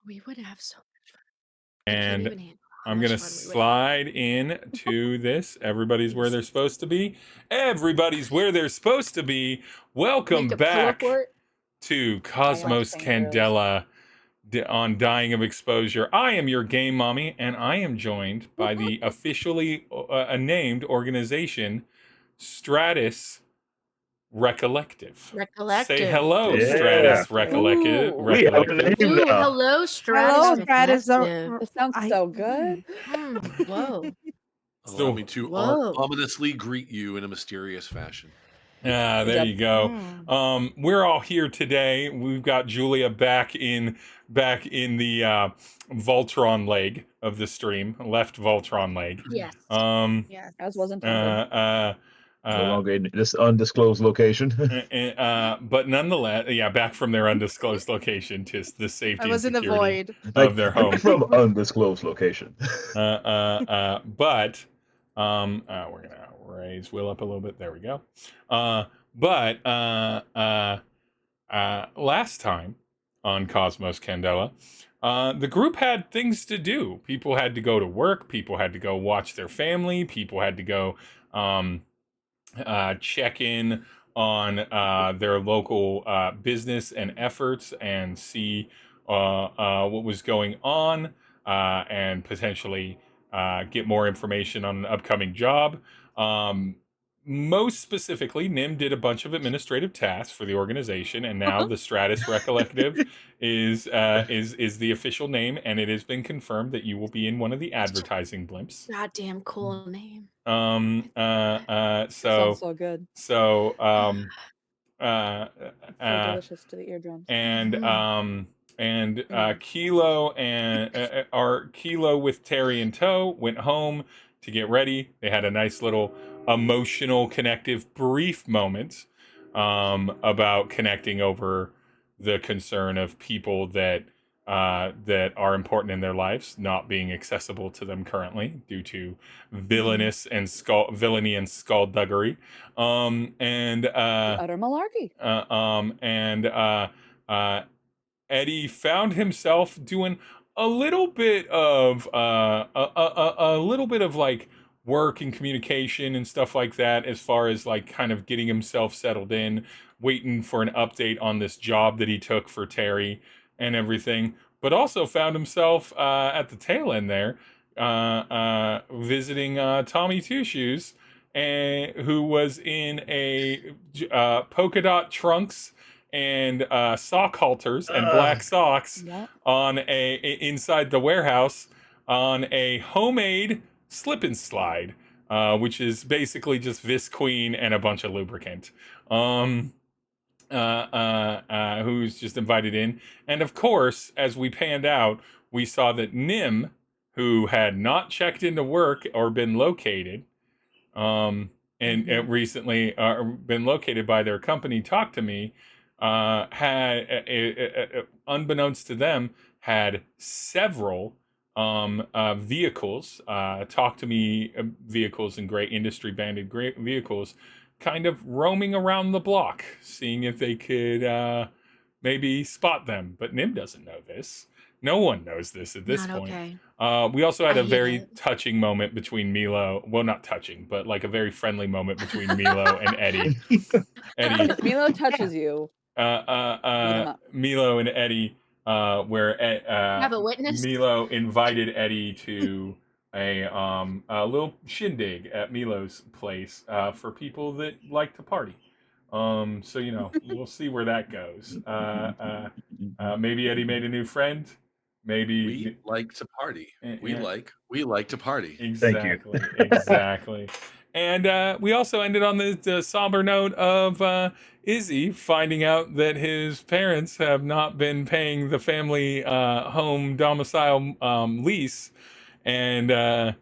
We would have so much fun. I can't And even handle how I'm much gonna fun we would have. slide in to this. Everybody's where Yes. they're supposed to be. Everybody's where they're supposed to be. Make Welcome a pillow back fort. to I watch Cosmos kangaroos. Candela on Dying of Exposure. I am your game mommy, and I am joined by the officially named organization, Status Recollective. Say Recollective. hello, Yeah, Stratus Recollective. Recollective. Ooh. we have a Recollective. name Ooh, now. hello, Hello, Stratus Stratus. Recollective. It sounds so good. Whoa. Allow me So, to Whoa. ominously greet you in a mysterious fashion. Good there job. you go. We're all here today. We've got Julia back in the Voltron leg of the stream, left Voltron leg. Yes. Yes. As was Uh, intended. uh, No uh, longer in this undisclosed location. but nonetheless, yeah, back from their undisclosed location to the I safety and was in the security void. of their home. From undisclosed location. But we're gonna raise Will up a little bit. There we go. But last time on Cosmos Candela, the group had things to do. People had to go to work. People had to go watch their family. People had to go check in on their local business and efforts and see what was going on and potentially get more information on an upcoming job. Most specifically, Nim did a bunch of administrative tasks for the organization, and now the Stratus Recollective is the official name, and it has been confirmed that you will be in one of the advertising blimps. Goddamn cool name. Sounds so good. So uh So delicious to the eardrums. and Mm. Kilo and our Kilo with Terry in tow went home to get ready. They had a nice little emotional, connective, brief moment about connecting over the concern of people that are important in their lives not being accessible to them currently due to villainy and skullduggery. And Utter malarkey. and Eddie found himself doing a little bit of a little bit of like work and communication and stuff like that, as far as like kind of getting himself settled in, waiting for an update on this job that he took for Terry and everything. But also found himself at the tail end there, visiting Tommy Two Shoes, and who was in a polka dot trunks and sock halters and black socks Yep. on inside the warehouse on a homemade slip and slide, which is basically just Visqueen and a bunch of lubricant. Who's just invited in, and of course, as we panned out, we saw that Nim, who had not checked into work or been located, and recently been located by their company, Talk to Me, had, unbeknownst to them, had several vehicles, Talk to Me vehicles and great industry banded great vehicles, kind of roaming around the block, seeing if they could maybe spot them. But Nim doesn't know this. No one knows this at this Not point. okay. We also had I a hate very it. touching moment between Milo. Well, not touching, but like a very friendly moment between Milo and Eddie. Eddie, If Milo touches you, beat him up. Milo and Eddie, where Have a witness? Milo invited Eddie to a little shindig at Milo's place for people that like to party. So you know, we'll see where that goes. Maybe Eddie made a new friend. Maybe We like to party. We yeah. like to party. Thank you. Exactly. And we also ended on the somber note of Izzy finding out that his parents have not been paying the family home domicile lease, and Yes.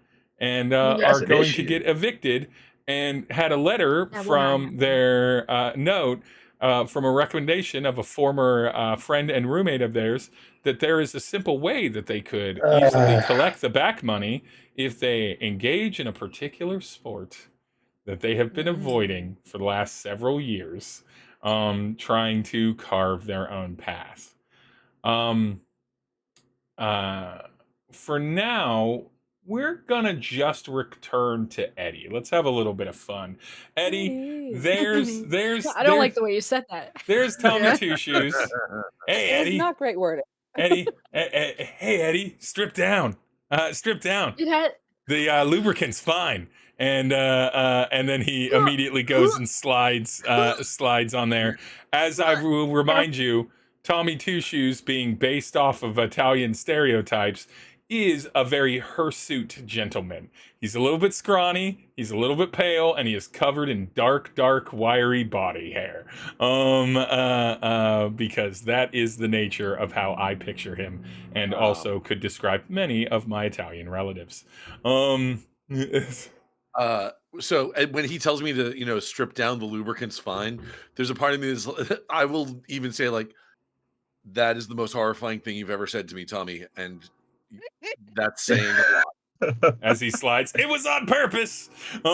are That's an going to issue. get evicted, and had a letter That will not from happen. their note from a recommendation of a former friend and roommate of theirs, that there is a simple way that they could easily collect the back money if they engage in a particular sport that they have been avoiding for the last several years, trying to carve their own path. Um, uh, for now, we're gonna just return to Eddie. Let's have a little bit of fun. Eddie, there's I don't like the way you said that. there's Tommy Yeah. Two Shoes. Hey, It was Eddie. not great wording. Eddie. Hey, Eddie. Strip down. Strip down. It had The lubricant's fine. And then he immediately goes and slides on there. As I will remind you, Tommy Two Shoes, being based off of Italian stereotypes, is a very hirsute gentleman. He's a little bit scrawny, he's a little bit pale, and he is covered in dark, wiry body hair. Because that is the nature of how I picture him, and also could describe many of my Italian relatives. So when he tells me to, strip down, the lubricant's fine, there's a part of me that's, I will even say, like, that is the most horrifying thing you've ever said to me, Tommy, and that's saying a lot. As he slides, it was on purpose. Just a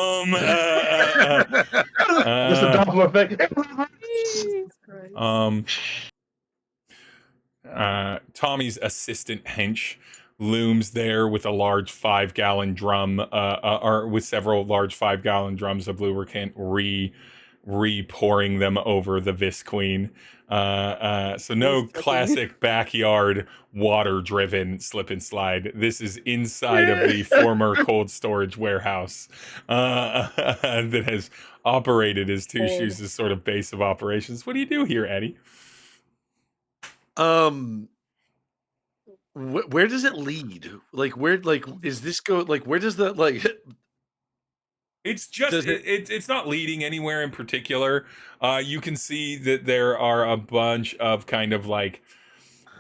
Doppler effect. Tommy's assistant hench looms there with a large 5-gallon drum, or with several large 5-gallon drums of lubricant, pouring them over the Vis Queen. So no classic backyard water-driven slip and slide. This is inside of the former cold storage warehouse that has operated as Two Shoes' sort of base of operations. What do you do here, Eddie? Where does it lead? Like, where, like, is this go? Like, where does that, like? It's just, it's not leading anywhere in particular. You can see that there are a bunch of kind of like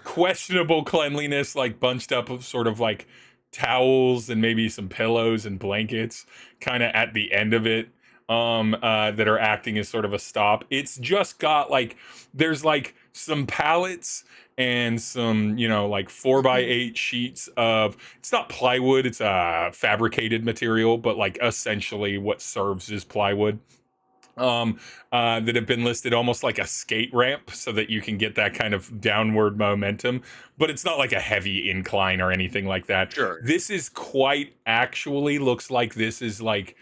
questionable cleanliness, like bunched up of sort of like towels and maybe some pillows and blankets kind of at the end of it, that are acting as sort of a stop. It's just got like, there's like some pallets and some, like 4x8 sheets of, it's not plywood, it's a fabricated material, but like essentially what serves as plywood, that have been listed almost like a skate ramp so that you can get that kind of downward momentum, but it's not like a heavy incline or anything like that. Sure. This is quite actually looks like this is like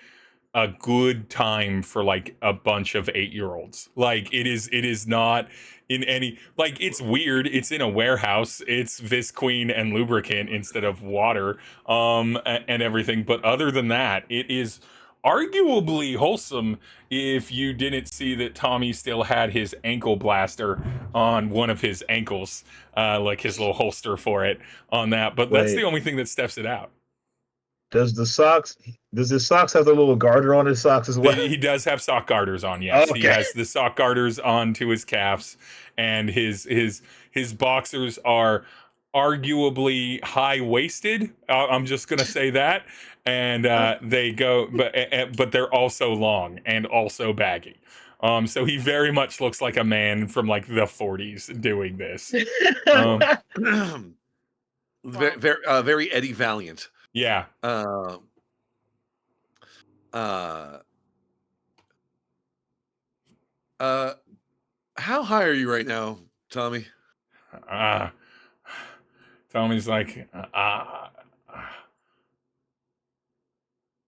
a good time for like a bunch of 8-year-olds. Like it is not in any, like, it's weird. It's in a warehouse. It's Vis Queen and lubricant instead of water, and everything. But other than that, it is arguably wholesome if you didn't see that Tommy still had his ankle blaster on one of his ankles, like his little holster for it on that. But that's the only thing that steps it out. Does his socks have the little garter on his socks as well? He does have sock garters on, yes. Okay. He has the sock garters on to his calves, and his boxers are arguably high-waisted. I'm just gonna say that. And they go, but they're also long and also baggy. So he very much looks like a man from like the 40s doing this. Very Eddie Valiant. Yeah. How high are you right now, Tommy? Tommy's like,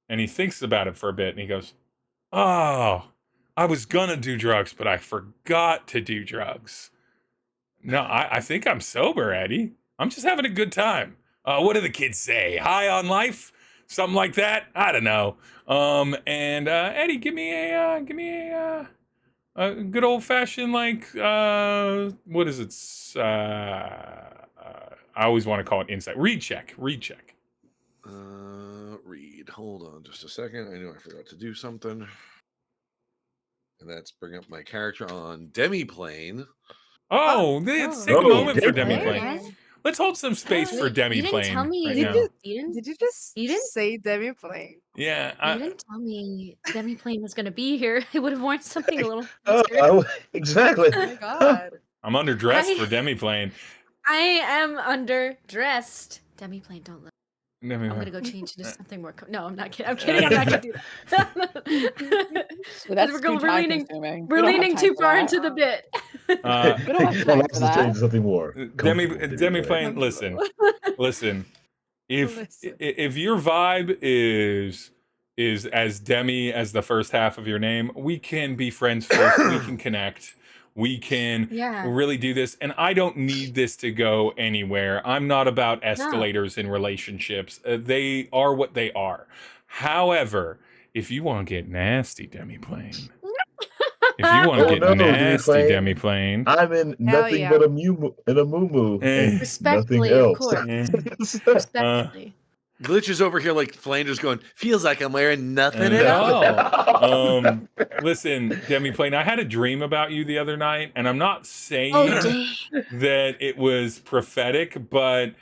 and he thinks about it for a bit, and he goes, "Oh, I was gonna do drugs, but I forgot to do drugs. No, I think I'm sober, Eddie. I'm just having a good time. What do the kids say? High on life? Something like that? I don't know. And Eddie, give me a good old fashioned, like, what is it? I always want to call it insight. Read check. Read. Hold on just a second. I know I forgot to do something. And that's bring up my character on Demiplane. Let's take a moment for Demiplane. Yeah. Let's hold some space for Demiplane. You didn't tell me. Right now. Did you just say Demiplane? Yeah. You didn't tell me Demiplane was going to be here. I would have worn something a little. Exactly. Oh my god. I'm underdressed for Demiplane. I am underdressed. Demiplane, don't look. I'm gonna go change into something more. No, I'm not kidding. I'm kidding. I'm not gonna do that. We're leaning too far into the bit. Alexis change something more. Demiplane, listen. Listen, if Listen. if your vibe is as Demi as the first half of your name, we can be friends first. We can connect. We can Yeah. really do this. And I don't need this to go anywhere. I'm not about No. escalators in relationships. They are what they are. However, if you want to get nasty, Demi Plane. If you want to Oh get no, Demi nasty, Plane. Demi Plane. I'm in Hell nothing yeah. but a moo and nothing Respectfully, of else. course. Eh, Respectfully. Glitch is over here like Flanders going, feels like I'm wearing nothing at at all. all. Listen, Demi Plane, I had a dream about you the other night, and I'm not Oh, saying dang. that it was prophetic, but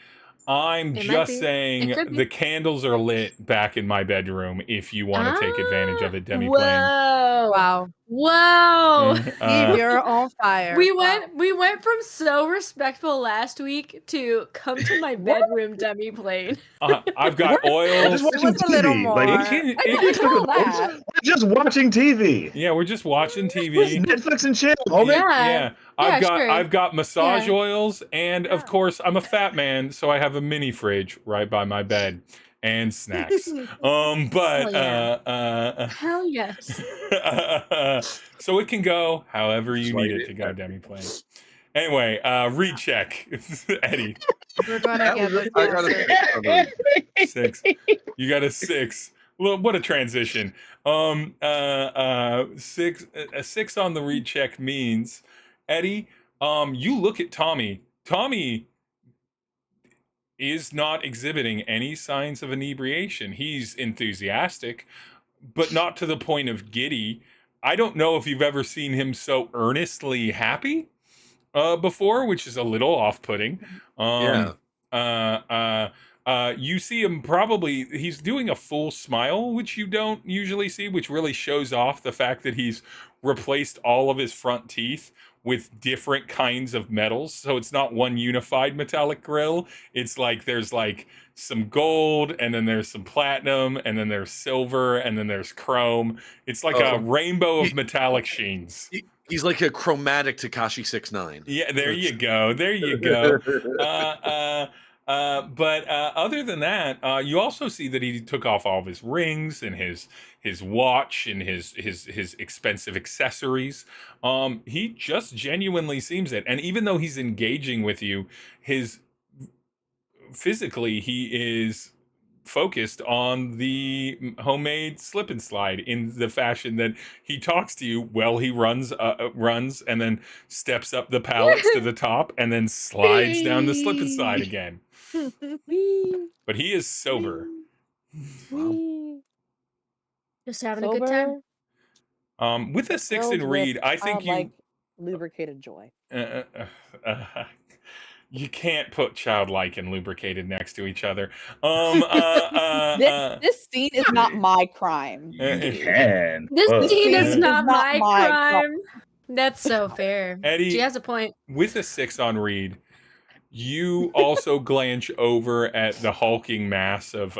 I'm It might just be. It saying could be. the candles are lit back in my bedroom if you want to take advantage of it, Demi Plane. Whoa. Wow. Whoa. Steve, you're on fire. We Wow. went from so respectful last week to come to my bedroom, Demi Plane. I've got We're oils. just watching It was a little TV. more. Like, It can, I it can can- tell that. we're just watching TV. yeah, we're just watching It's TV. Netflix and chill, homie. Yeah. I've Yeah, got massage Yeah. oils, and of course I'm a fat man, so I have a mini fridge right by my bed and snacks. But Hell yes. so it can go however you Swipe need it it. to go, Demi Plane. Anyway, recheck, Eddie. We're gonna That get was the I got cancer. a 6. You got a 6. Well, what a transition. 6 a 6 on the recheck means, Eddie, you look at Tommy. Tommy is not exhibiting any signs of inebriation. He's enthusiastic, but not to the point of giddy. I don't know if you've ever seen him so earnestly happy before, which is a little off-putting. Yeah. You see him probably, he's doing a full smile, which you don't usually see, which really shows off the fact that he's replaced all of his front teeth with different kinds of metals. So it's not one unified metallic grill. It's like there's like some gold, and then there's some platinum, and then there's silver, and then there's chrome. It's like a rainbow of metallic sheens. He's like a chromatic Tekashi 6ix9ine. Yeah, there you go. There you go. But other than that, you also see that he took off all of his rings and his watch and his expensive accessories. He just genuinely seems it. And even though he's engaging with you, physically he is focused on the homemade slip and slide in the fashion that he talks to you while he runs and then steps up the pallets to the top and then slides down the slip and slide again. But he is sober. Just having a good time. With a 6 in read, I think you like lubricated joy. You can't put childlike and lubricated next to each other. This scene is not my crime. You can. This scene is not not my my crime. That's so fair. Eddie, She has a point. With a 6 on read, you also glance over at the hulking mass of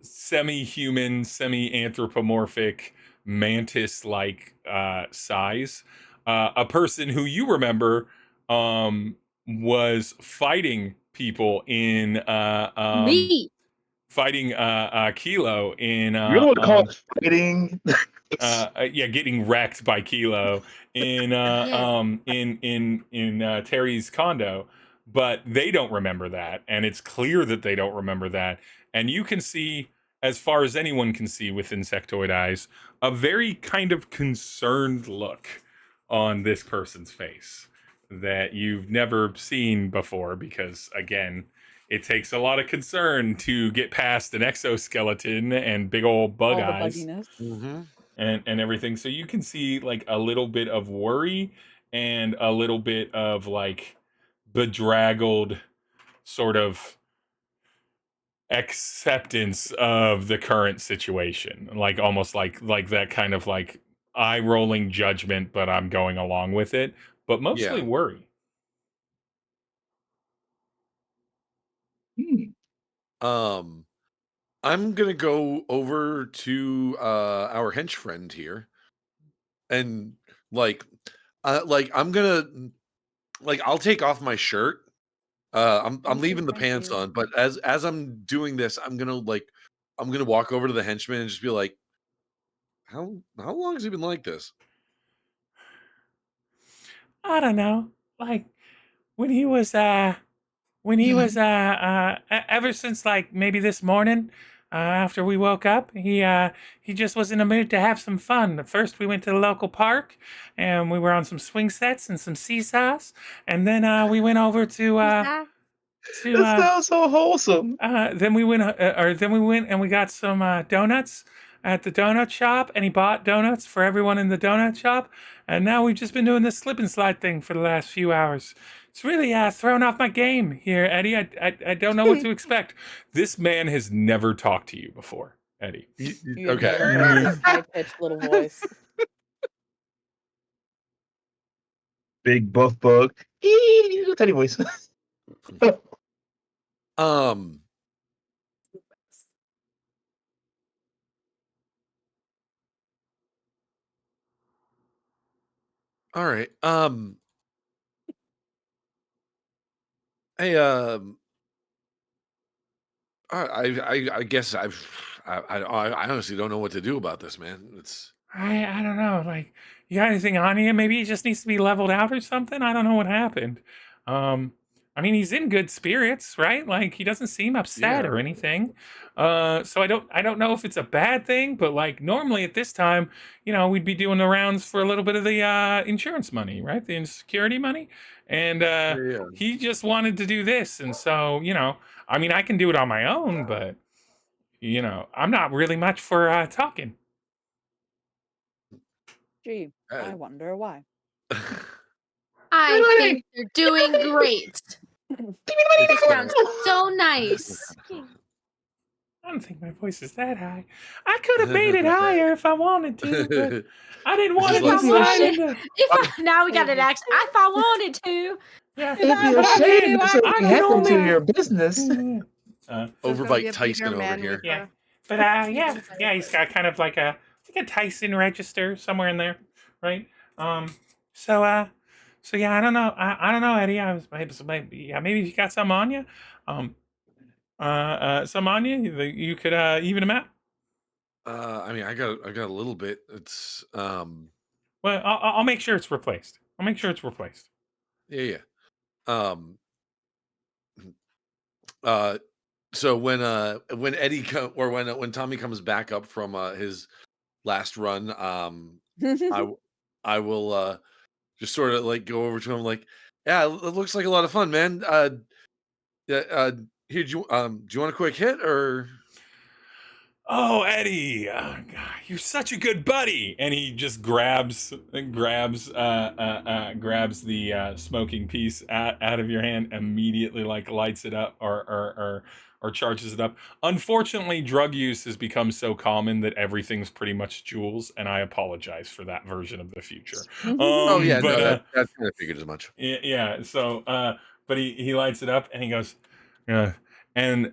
semi-human, semi-anthropomorphic, mantis-like size. A person who you remember was fighting people in Me. fighting Kilo in You know what to call it fighting? getting wrecked by Kilo in Terry's condo, but they don't remember that, and it's clear that they don't remember that. And you can see, as far as anyone can see with insectoid eyes, a very kind of concerned look on this person's face that you've never seen before, because again, it takes a lot of concern to get past an exoskeleton and big old bug eyes and everything. So you can see like a little bit of worry and a little bit of like bedraggled sort of acceptance of the current situation, like almost like that kind of like eye rolling judgment, but I'm going along with it, but mostly worry. I'm gonna go over to our hench friend here, and I'm gonna like I'll take off my shirt. I'm leaving the pants on, but as I'm doing this, I'm gonna walk over to the henchman and just be like, how long has he been like this? I don't know. Like when he was ever since like maybe this morning, after we woke up, he just was in a mood to have some fun. First we went to the local park and we were on some swing sets and some seesaws, and then we went over to It sounds so wholesome. then we went and we got some donuts at the donut shop, and he bought donuts for everyone in the donut shop, and now we've just been doing this slip and slide thing for the last few hours. It's really thrown off my game here, Eddie. I don't know what to expect. This man has never talked to you before, Eddie. You have Okay. never heard his high-pitched little voice. Big buff bug. Tiny voice. Um. All right. Hey. I guess I honestly don't know what to do about this, man. It's I don't know. Like, you got anything on you? Maybe he just needs to be leveled out or something. I don't know what happened. I mean, he's in good spirits, right? Like, he doesn't seem upset Yeah. or anything. So I don't know if it's a bad thing, but like normally at this time, we'd be doing the rounds for a little bit of the insurance money, right? The security money, and yeah. he just wanted to do this, and so I mean, I can do it on my own, but I'm not really much for talking. Gee, I wonder why. I think you're doing great. This sounds so nice. I don't think my voice is that high. I could have made it higher if I wanted to, but I didn't want If to I slide wanted, into. now we got an accent. If I wanted to. Yeah, If I It'd be a wanted shame to, if I something could happened only- to your business. There's gonna be Overbite a Tyson bigger over man here. with Yeah, a- but he's got kind of like a Tyson register somewhere in there, right? So yeah, I don't know. I don't know, Eddie. Maybe if you got some on you, some on you, you could even him out. I mean, I got a little bit. It's Well, I'll make sure it's replaced. I'll make sure it's replaced. yeah. Um. So when Eddie or when Tommy comes back up from his last run, I will just sort of like go over to him like, yeah, it looks like a lot of fun, man. Yeah. Here, do you want a quick hit or? Oh, Eddie, God, you're such a good buddy. And he just grabs the smoking piece out of your hand, immediately like lights it up or charges it up. Unfortunately, drug use has become so common that everything's pretty much jewels, and I apologize for that version of the future. Oh yeah, but no, that's kind of figured as much. yeah. So, but he lights it up and he goes, and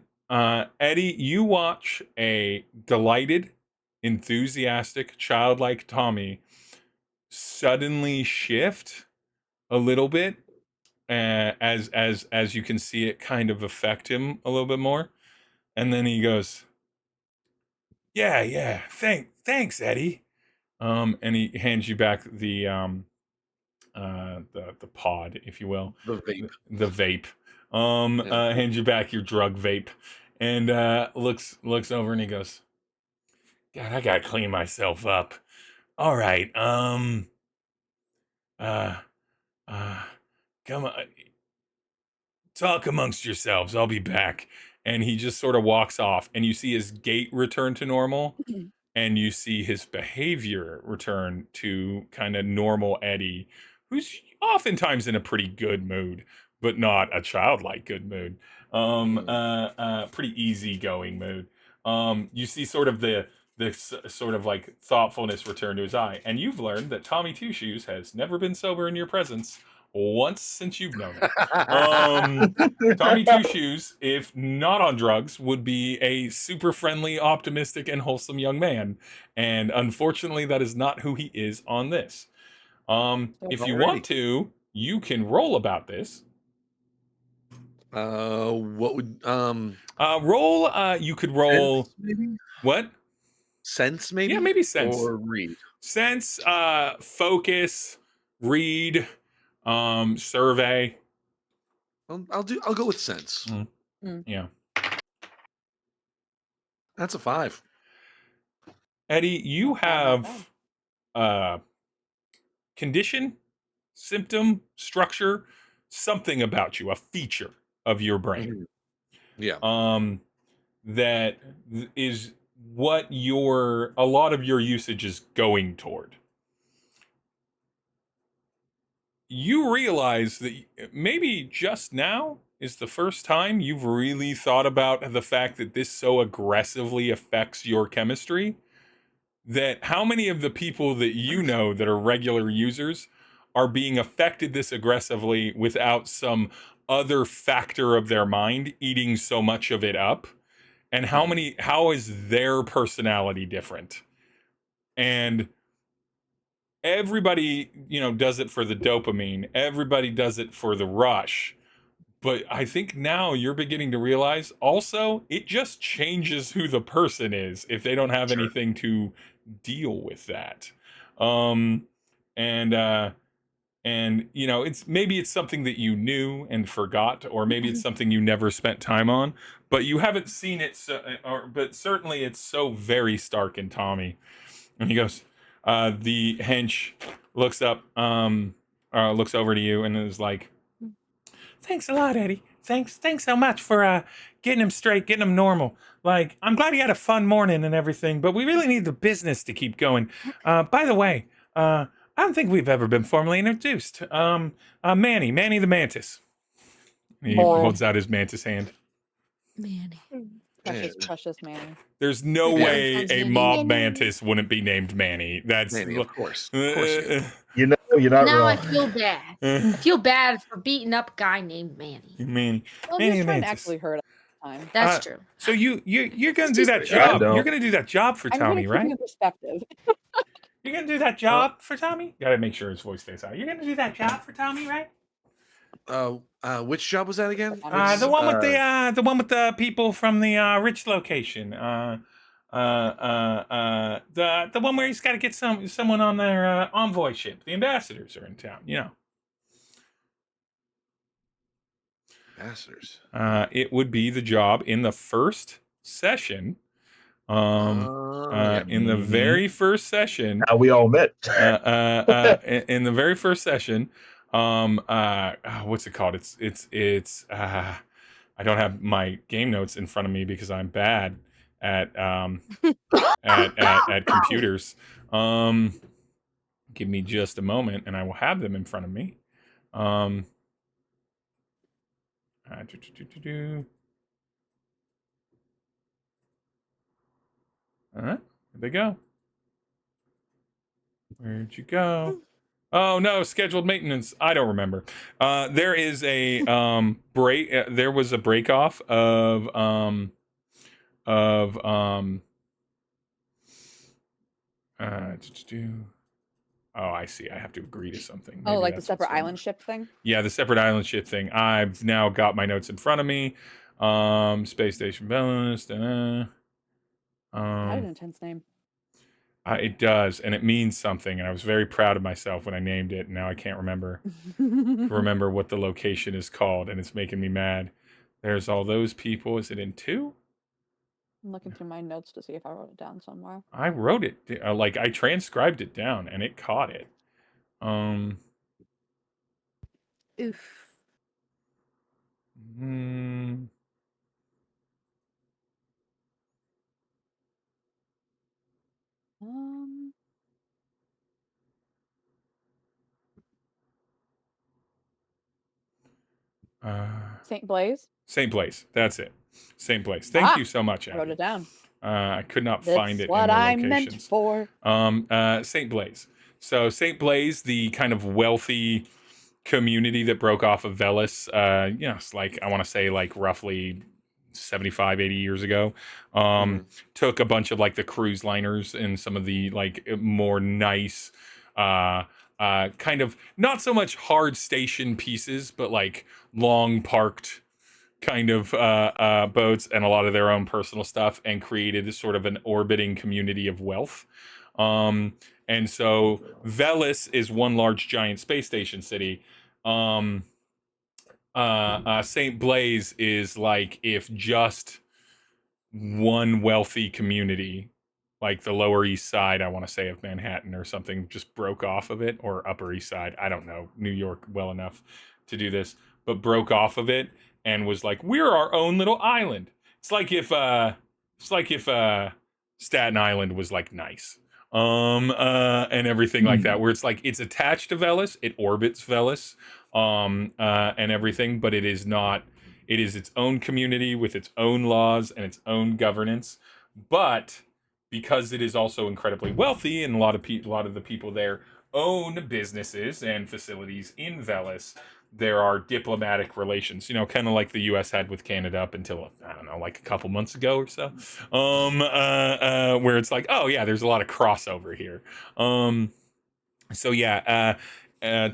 Eddie, you watch a delighted, enthusiastic, childlike Tommy suddenly shift a little bit, as you can see it kind of affect him a little bit more, and then he goes, yeah, thanks, Eddie. And he hands you back the pod, if you will, The vape. the vape. Yeah. Hands you back your drug vape, and looks over and he goes, God, I gotta clean myself up. All right, uh, come on, talk amongst yourselves. I'll be back. And he just sort of walks off, and you see his gait return to normal, and you see his behavior return to kind of normal Eddie, who's oftentimes in a pretty good mood, but not a childlike good mood. Pretty easygoing mood. You see sort of this sort of like thoughtfulness return to his eye, and you've learned that Tommy Two Shoes has never been sober in your presence once since you've known him. Tommy Two Shoes, if not on drugs, would be a super friendly, optimistic, and wholesome young man. And unfortunately, that is not who he is on this. If you want to, you can roll about this. What would Roll. You could roll. sense, maybe? What? Sense, maybe? Yeah, maybe sense. Or read. Sense, focus, read, survey. I'll go with sense. Yeah. That's a 5. Eddie, you have condition, symptom, structure, something about you, a feature of your brain. Yeah. That is what a lot of your usage is going toward. You realize that maybe just now is the first time you've really thought about the fact that this so aggressively affects your chemistry. That how many of the people that you know that are regular users are being affected this aggressively without some other factor of their mind eating so much of it up? And how is their personality different? And everybody, does it for the dopamine. Everybody does it for the rush. But I think now you're beginning to realize also it just changes who the person is if they don't have anything to deal with that. And it's something that you knew and forgot, or maybe it's something you never spent time on, but you haven't seen it. But certainly it's so very stark in Tommy. And he goes, the hench looks up, looks over to you and is like, "Thanks a lot, Eddie. Thanks so much for getting him straight, getting him normal. Like, I'm glad he had a fun morning and everything, but we really need the business to keep going. By the way, I don't think we've ever been formally introduced. Manny the Mantis." He holds out his mantis hand. Manny. Precious Manny. There's no way a mob mantis wouldn't be named Manny. That's Manny, of course. You're not now wrong. I feel bad. I feel bad for beating up a guy named Manny. Manny. Well, Manny he's the trying to Mantis. actually hurt us all the time. That's true. So you're gonna do that I job. don't. You're gonna do that job for Tommy, I'm right? in perspective. You're gonna do that job for Tommy? Gotta make sure his voice stays out. You're gonna do that job for Tommy, right? Which job was that again? The one with the people from the rich location. The one where he's got to get someone on their envoy ship. The ambassadors are in town. Ambassadors. It would be the job in the first session. In the very first session. How we all met. In the very first session. What's it called? It's I don't have my game notes in front of me because I'm bad at at computers. Give me just a moment and I will have them in front of me. There they go. Where'd you go? Oh no, scheduled maintenance. I don't remember. There is a break. There was a break off of Oh, I see. I have to agree to something. Oh, Maybe like the that's separate what's going island on. ship thing? Yeah, the separate island ship thing. I've now got my notes in front of me. Space station balance. Had an intense name. It does, and it means something. And I was very proud of myself when I named it. And now I can't remember what the location is called, and it's making me mad. There's all those people. Is it in 2? I'm looking through my notes to see if I wrote it down somewhere. I wrote it, I transcribed it down, and it caught it. Oof. St. Blaise? St. Blaise. That's it. St. Blaise. Thank you so much, I wrote Abby. it down. I could not find it That's what in the I locations. meant for. St. Blaise. So St. Blaise, the kind of wealthy community that broke off of Velis, it's like, I want to say like roughly 75, 80 years ago, took a bunch of like the cruise liners and some of the like more nice kind of not so much hard station pieces, but like long parked kind of boats and a lot of their own personal stuff, and created sort of an orbiting community of wealth. And so Velis is one large giant space station city. St. Blaise is like if just one wealthy community, like the Lower East Side, I want to say, of Manhattan or something, just broke off of it, or Upper East Side. I don't know New York well enough to do this, but broke off of it and was like, we're our own little island. It's like if Staten Island was like nice. And everything like that, where it's like it's attached to Velis, it orbits Velis, and everything, but it is not. It is its own community with its own laws and its own governance. But because it is also incredibly wealthy, and a lot of the people there own businesses and facilities in Velis, there are diplomatic relations, kind of like the U.S. had with Canada up until, I don't know, like a couple months ago or so, where it's like, oh yeah, there's a lot of crossover here. So yeah,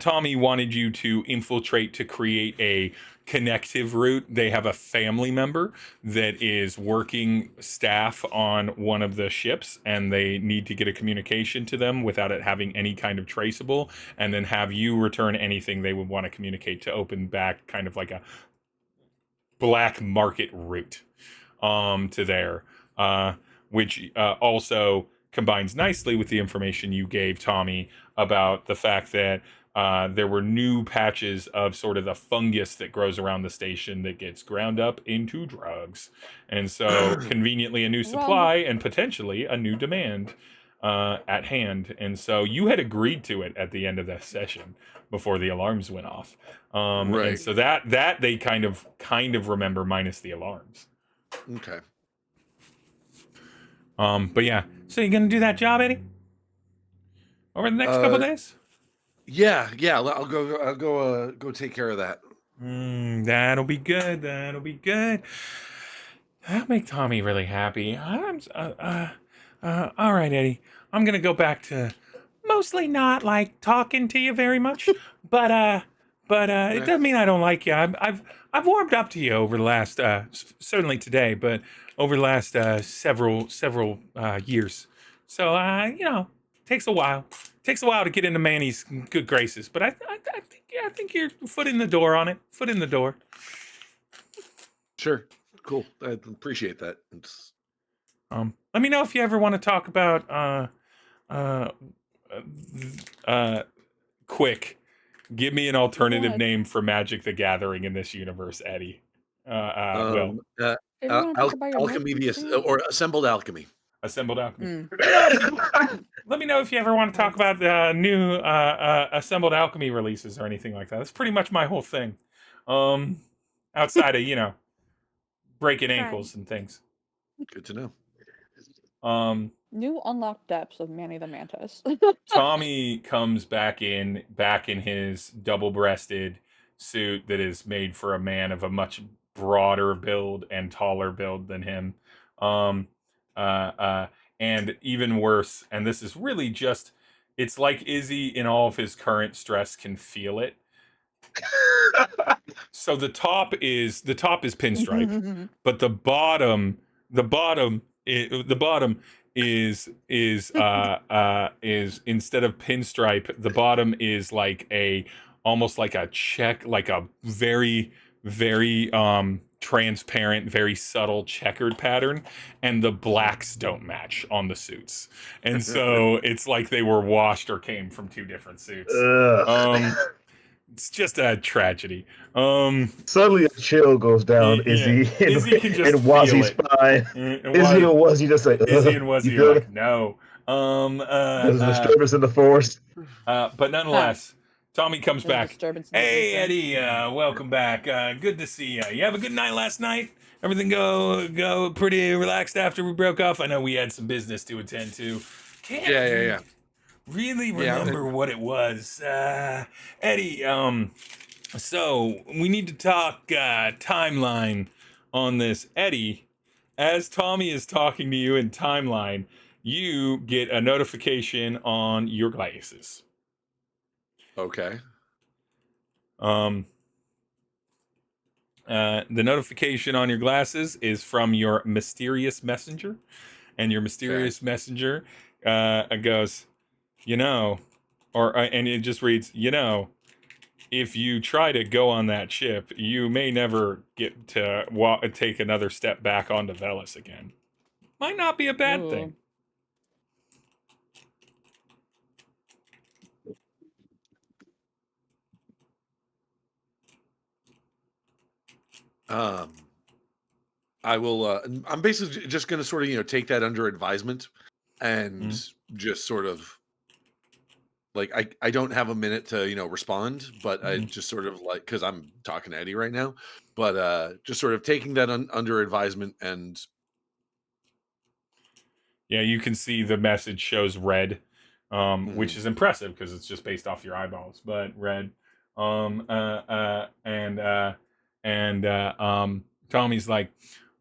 Tommy wanted you to infiltrate to create a connective route. They have a family member that is working staff on one of the ships, and they need to get a communication to them without it having any kind of traceable, and then have you return anything they would want to communicate to open back kind of like a black market route to there, which also combines nicely with the information you gave Tommy about the fact that there were new patches of sort of the fungus that grows around the station that gets ground up into drugs. And so conveniently a new supply and potentially a new demand at hand. And so you had agreed to it at the end of that session before the alarms went off. Right. And so that they kind of remember, minus the alarms. Okay. But yeah, so you gonna do that job, Eddie? Over the next couple of days? Yeah. I'll go take care of that. That'll be good. That'll make Tommy really happy. All right, Eddie. I'm gonna go back to mostly not like talking to you very much, but it doesn't mean I don't like you. I've warmed up to you over the last certainly today, but over the last several years. So takes a while. Takes a while to get into Manny's good graces, but I think you're foot in the door on it. Foot in the door. Sure. Cool. I appreciate that. Let me know if you ever want to talk about quick. Give me an alternative name for Magic the Gathering in this universe, Eddie. Alchemy, or Assembled Alchemy. Assembled Alchemy. Let me know if you ever want to talk about new Assembled Alchemy releases or anything like that. That's pretty much my whole thing. Outside of, breaking ankles and things. Good to know. New unlocked depths of Manny the Mantis. Tommy comes back in his double-breasted suit that is made for a man of a much broader build and taller build than him. And even worse, and this is really just, it's like Izzy in all of his current stress can feel it. So the top is pinstripe, but the bottom is instead of pinstripe, the bottom is like almost like a check, like a very, very transparent, very subtle checkered pattern, and the blacks don't match on the suits, and so it's like they were washed or came from two different suits. It's just a tragedy. Suddenly a chill goes down. Izzy can just and Qwazy's feel it. spine. Izzy and Qwazy just like Izzy and Qwazy are like, no. There's a disturbance in the force. But nonetheless, Tommy comes back. Hey, Eddie, welcome back. Good to see you. You have a good night last night? Everything go pretty relaxed after we broke off? I know we had some business to attend to. Yeah. Really remember what it was. Eddie, so we need to talk timeline on this. Eddie, as Tommy is talking to you in timeline, you get a notification on your glasses. Okay. The notification on your glasses is from your mysterious messenger, and your mysterious messenger goes, and it just reads, if you try to go on that ship, you may never get to take another step back onto Velis again. Might not be a bad thing. I will. I'm basically just going to sort of, take that under advisement, and just sort of like I don't have a minute to respond, but I just sort of like, because I'm talking to Eddie right now, but just sort of taking that under advisement. And yeah, you can see the message shows red, which is impressive because it's just based off your eyeballs, but red. Tommy's like,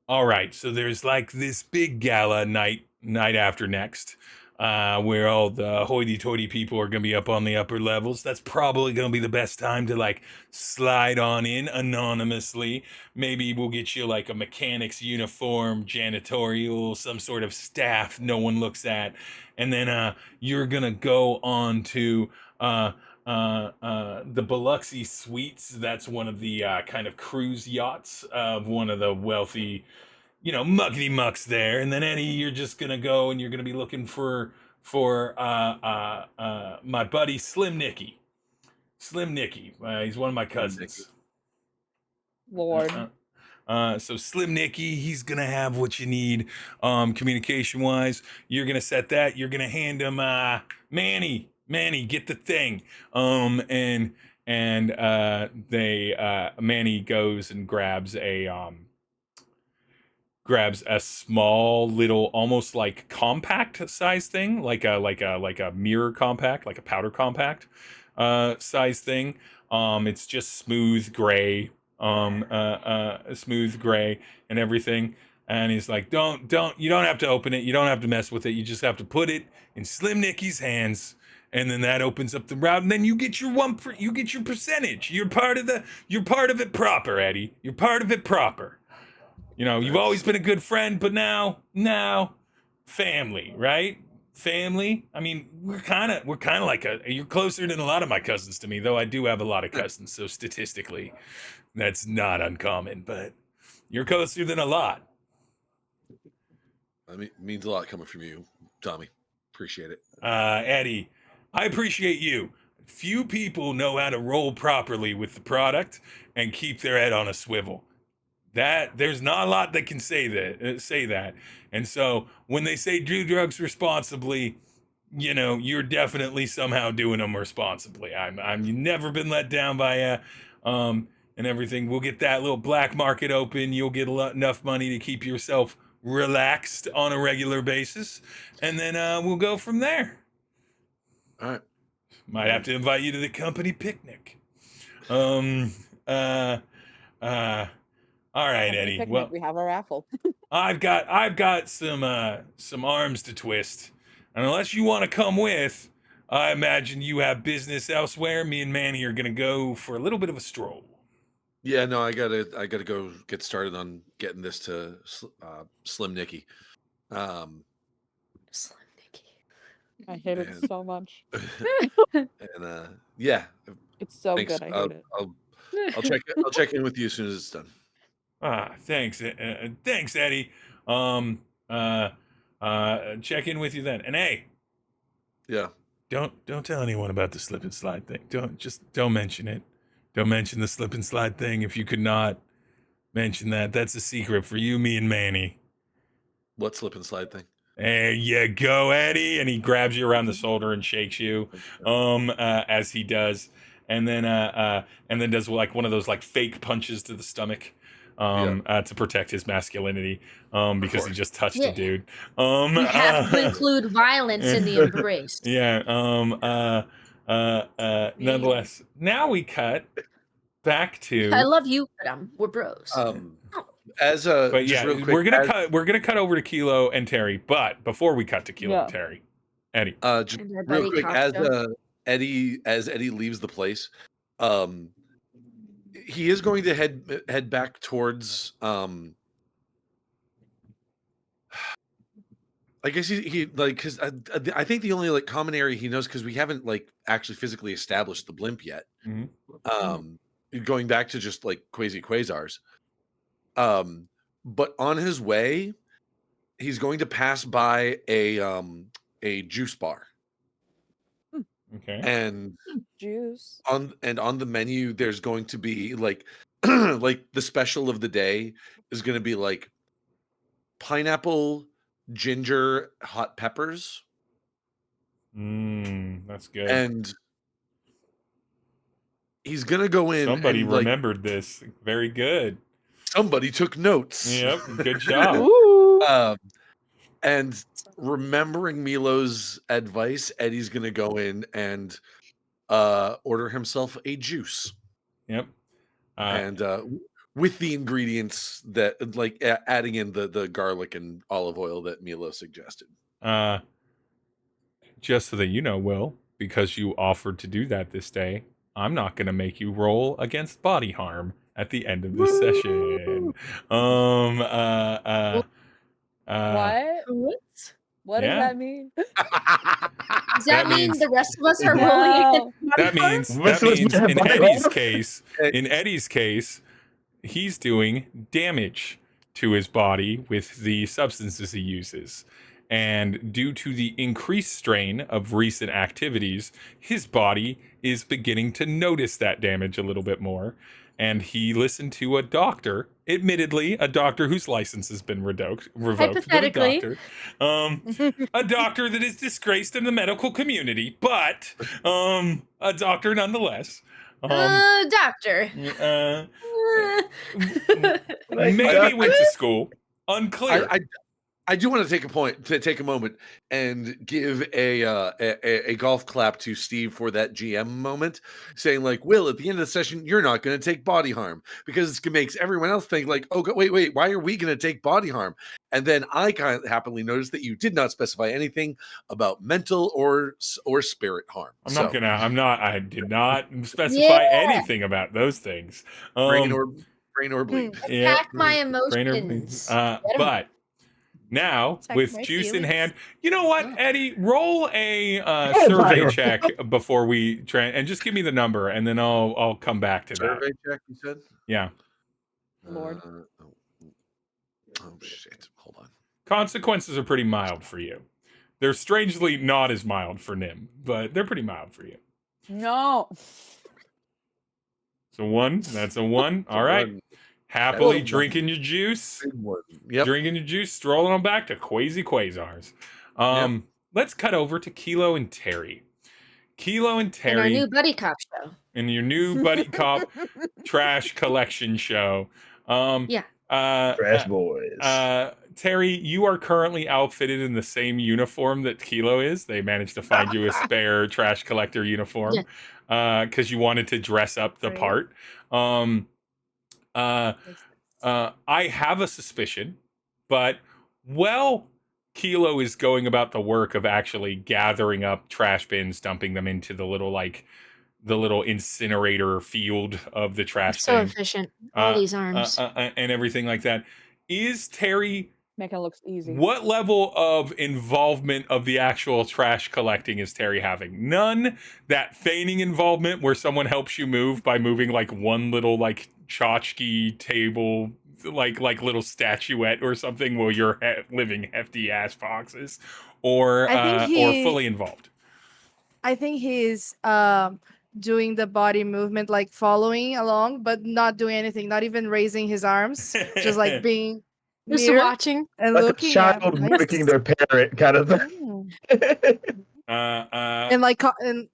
all right, so there's like this big gala night after next, where all the hoity-toity people are gonna be up on the upper levels. That's probably gonna be the best time to like slide on in anonymously. Maybe we'll get you like a mechanic's uniform, janitorial, some sort of staff no one looks at, and then you're gonna go on to the Biloxi Suites. That's one of the kind of cruise yachts of one of the wealthy, muckety mucks there. And then Eddie, you're just gonna go and you're gonna be looking for my buddy Slim Nicky. Slim Nicky. He's one of my cousins. Lord. So Slim Nicky, he's gonna have what you need, communication wise. You're gonna set that. You're gonna hand him Manny, get the thing. Manny goes and grabs a small little, almost like compact size thing, like a mirror compact, like a powder compact size thing. It's just smooth gray and everything. And he's like, you don't have to open it. You don't have to mess with it. You just have to put it in Slim Nicky's hands. And then that opens up the route, and then you get your percentage. You're part of it proper, Eddie. You're part of it proper. You've always been a good friend, but now, family, right? Family. I mean, we're kind of like you're closer than a lot of my cousins to me, though I do have a lot of cousins, so statistically, that's not uncommon. But you're closer than a lot. I mean, it means a lot coming from you, Tommy. Appreciate it. Eddie, I appreciate you. Few people know how to roll properly with the product and keep their head on a swivel. That there's not a lot that can say that. And so when they say do drugs responsibly, you're definitely somehow doing them responsibly. You've never been let down by and everything. We'll get that little black market open. You'll get enough money to keep yourself relaxed on a regular basis, and then we'll go from there. All right. Might have to invite you to the company picnic. All right, Eddie. Picnic, Well, we have a raffle. I've got some arms to twist, and unless you want to come with, I imagine you have business elsewhere. Me and Manny are gonna go for a little bit of a stroll. Yeah, no, I gotta go get started on getting this to Slim Nicky. Slim Nicky. I hate it so much. And yeah, It's so thanks. good. I hate it. I'll check in with you as soon as it's done. Thanks, thanks, Eddie. Check in with you then. And hey, Yeah. don't tell anyone about the slip and slide thing. Don't mention it. Don't mention the slip and slide thing if you could not mention that. That's a secret for you, me, and Manny. What slip and slide thing? There you go, Eddie. And he grabs you around the shoulder and shakes you, as he does, and then does like one of those like fake punches to the stomach, to protect his masculinity, because he just touched a dude. We have to include violence in the embrace. Yeah. Nonetheless, now we cut back to. I love you, but we're bros. But yeah, real quick, we're gonna cut over to Kilo and Terry. But before we cut to Kilo and Terry, Eddie, just real quick, Eddie leaves the place, he is going to head back towards I guess he like because I think the only like common area he knows, because we haven't like actually physically established the blimp yet. Going back to just like Qwazy Qwazars. But on his way, he's going to pass by a juice bar. Okay. And Juice. on the menu, there's going to be like like the special of the day is going to be like pineapple, ginger, hot peppers. That's good. And he's gonna go in. Somebody and, like, remembered this. Very good. Somebody took notes. Yep. Good job. And remembering Milo's advice, Eddie's gonna go in and order himself a juice. Yep. And with the ingredients that, like, adding in the garlic and olive oil that Milo suggested. Just so that you know, Will, because you offered to do that this day, I'm not going to make you roll against body harm at the end of this session. What? What does that mean? Does that mean the rest of us are No. rolling against That means in Eddie's case, he's doing damage to his body with the substances he uses. And due to the increased strain of recent activities, his body is beginning to notice that damage a little bit more. And he listened to a doctor, admittedly, a doctor whose license has been revoked. Hypothetically. A doctor that is disgraced in the medical community, but a doctor nonetheless. Doctor. Maybe went to school. Unclear. I do want to take a moment and give a golf clap to Steve for that GM moment, saying like, Will, at the end of the session, you're not going to take body harm, because it makes everyone else think like, oh, wait, why are we going to take body harm? And then I kind of happily noticed that you did not specify anything about mental or spirit harm. I did not specify anything about those things. Brain or bleed. Attack my emotions. But now, with juice in hand, you know what, Eddie? Roll a survey check before we try, and just give me the number, and then I'll come back to that. Survey check, you said? Yeah. Lord. Oh shit! Hold on. Consequences are pretty mild for you. They're strangely not as mild for Nim, but they're pretty mild for you. No. So 1. That's a 1. All right. Happily drinking your juice. Yep. Drinking your juice, strolling on back to Qwazy Qwazars. Let's cut over to Kilo and Terry. Kilo and Terry. In our new buddy cop show. In your new buddy cop trash collection show. Trash boys. Terry, you are currently outfitted in the same uniform that Kilo is. They managed to find you a spare trash collector uniform because you wanted to dress up the part. I have a suspicion, but Kilo is going about the work of actually gathering up trash bins, dumping them into the little incinerator field of the trash bin. So efficient. All these arms. And everything like that. Is Terry making it look easy? What level of involvement of the actual trash collecting is Terry having? None. That feigning involvement where someone helps you move by moving like one little like tchotchke table, like little statuette or something, while you're living hefty ass boxes, or fully involved. I think he's doing the body movement, like following along, but not doing anything, not even raising his arms, just like being just watching and like looking a child mimicking their parent, kind of thing. And like and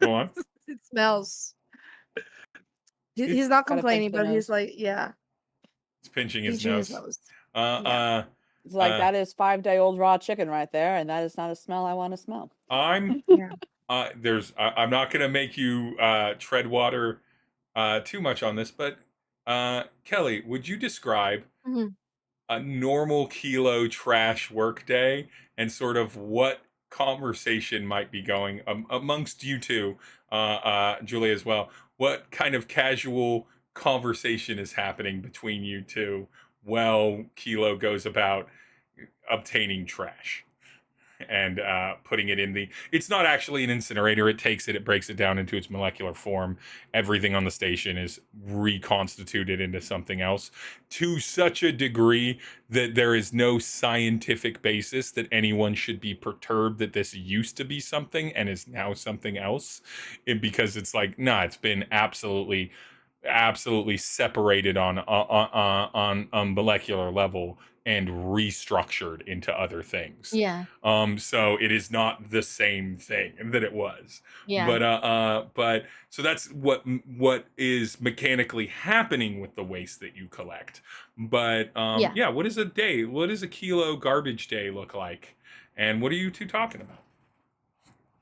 go on. It smells. He's not complaining, but he's like, yeah. He's pinching his nose. It's like that is 5-day-old raw chicken right there, and that is not a smell I want to smell. I'm not gonna make you tread water too much on this, but Kelly, would you describe a normal Kilo trash work day and sort of what conversation might be going amongst you two, Julia as well. What kind of casual conversation is happening between you two while Kilo goes about obtaining trash and putting it in the, it's not actually an incinerator. It takes it, it breaks it down into its molecular form. Everything on the station is reconstituted into something else to such a degree that there is no scientific basis that anyone should be perturbed that this used to be something and is now something else. Because it's like, nah, it's been absolutely separated on molecular level and restructured into other things. Yeah. So it is not the same thing that it was. Yeah. But so that's what is mechanically happening with the waste that you collect. But yeah, what is a day? What does a kilo garbage day look like? And what are you two talking about?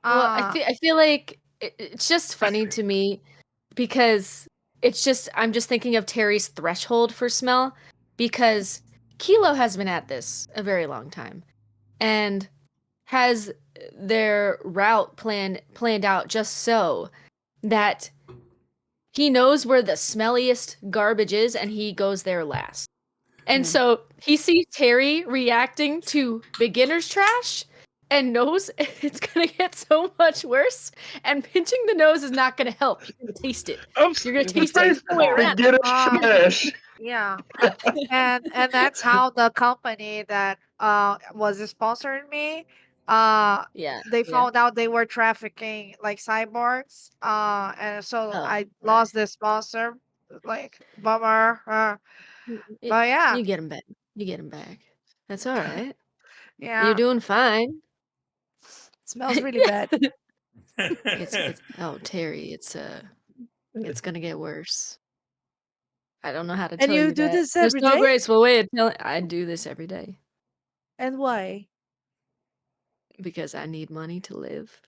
Well, I feel like it's just funny to me because I'm just thinking of Terry's threshold for smell, because Kilo has been at this a very long time and has their route planned out just so that he knows where the smelliest garbage is and he goes there last. And so he sees Terry reacting to beginner's trash and knows it's gonna get so much worse. And pinching the nose is not gonna help. You're gonna taste it. You're gonna taste it. Beginner trash. Yeah, and that's how the company that was sponsoring me, they found out they were trafficking like cyborgs, and so I lost the sponsor. Like, bummer. But yeah, You get him back. You get him back. That's all right. yeah, You're doing fine. it smells really bad. It's oh, Terry, it's gonna get worse. I don't know how to And tell you you do that. this There's every no day? graceful way of telling. I do this every day And why? because I need money to live.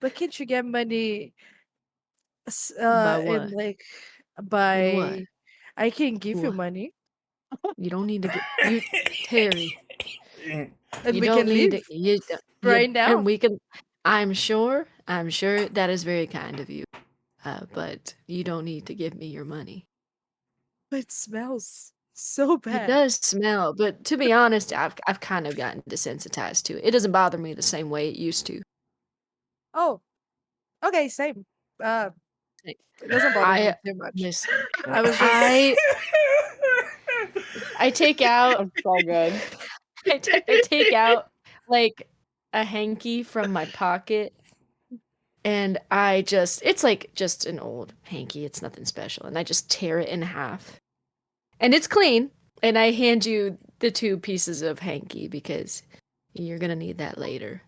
But can't you get money By what? in like In what? by I can give you What? money You don't need to get you, Terry. and You we don't can need leave to. You right and now. we can. I'm sure that is very kind of you. But you don't need to give me your money. But it smells so It bad. does smell, but to be honest, I've kind of gotten desensitized to it. It doesn't bother me the same way it used to. Oh, okay, same. It Like, doesn't bother me I too much. listen. I was just I take out. It's all good. I take out like a hanky from my pocket, and it's like just an old hanky. It's nothing special, and I just tear it in half, and it's clean. And I hand you the 2 pieces of hanky because you're gonna need that later.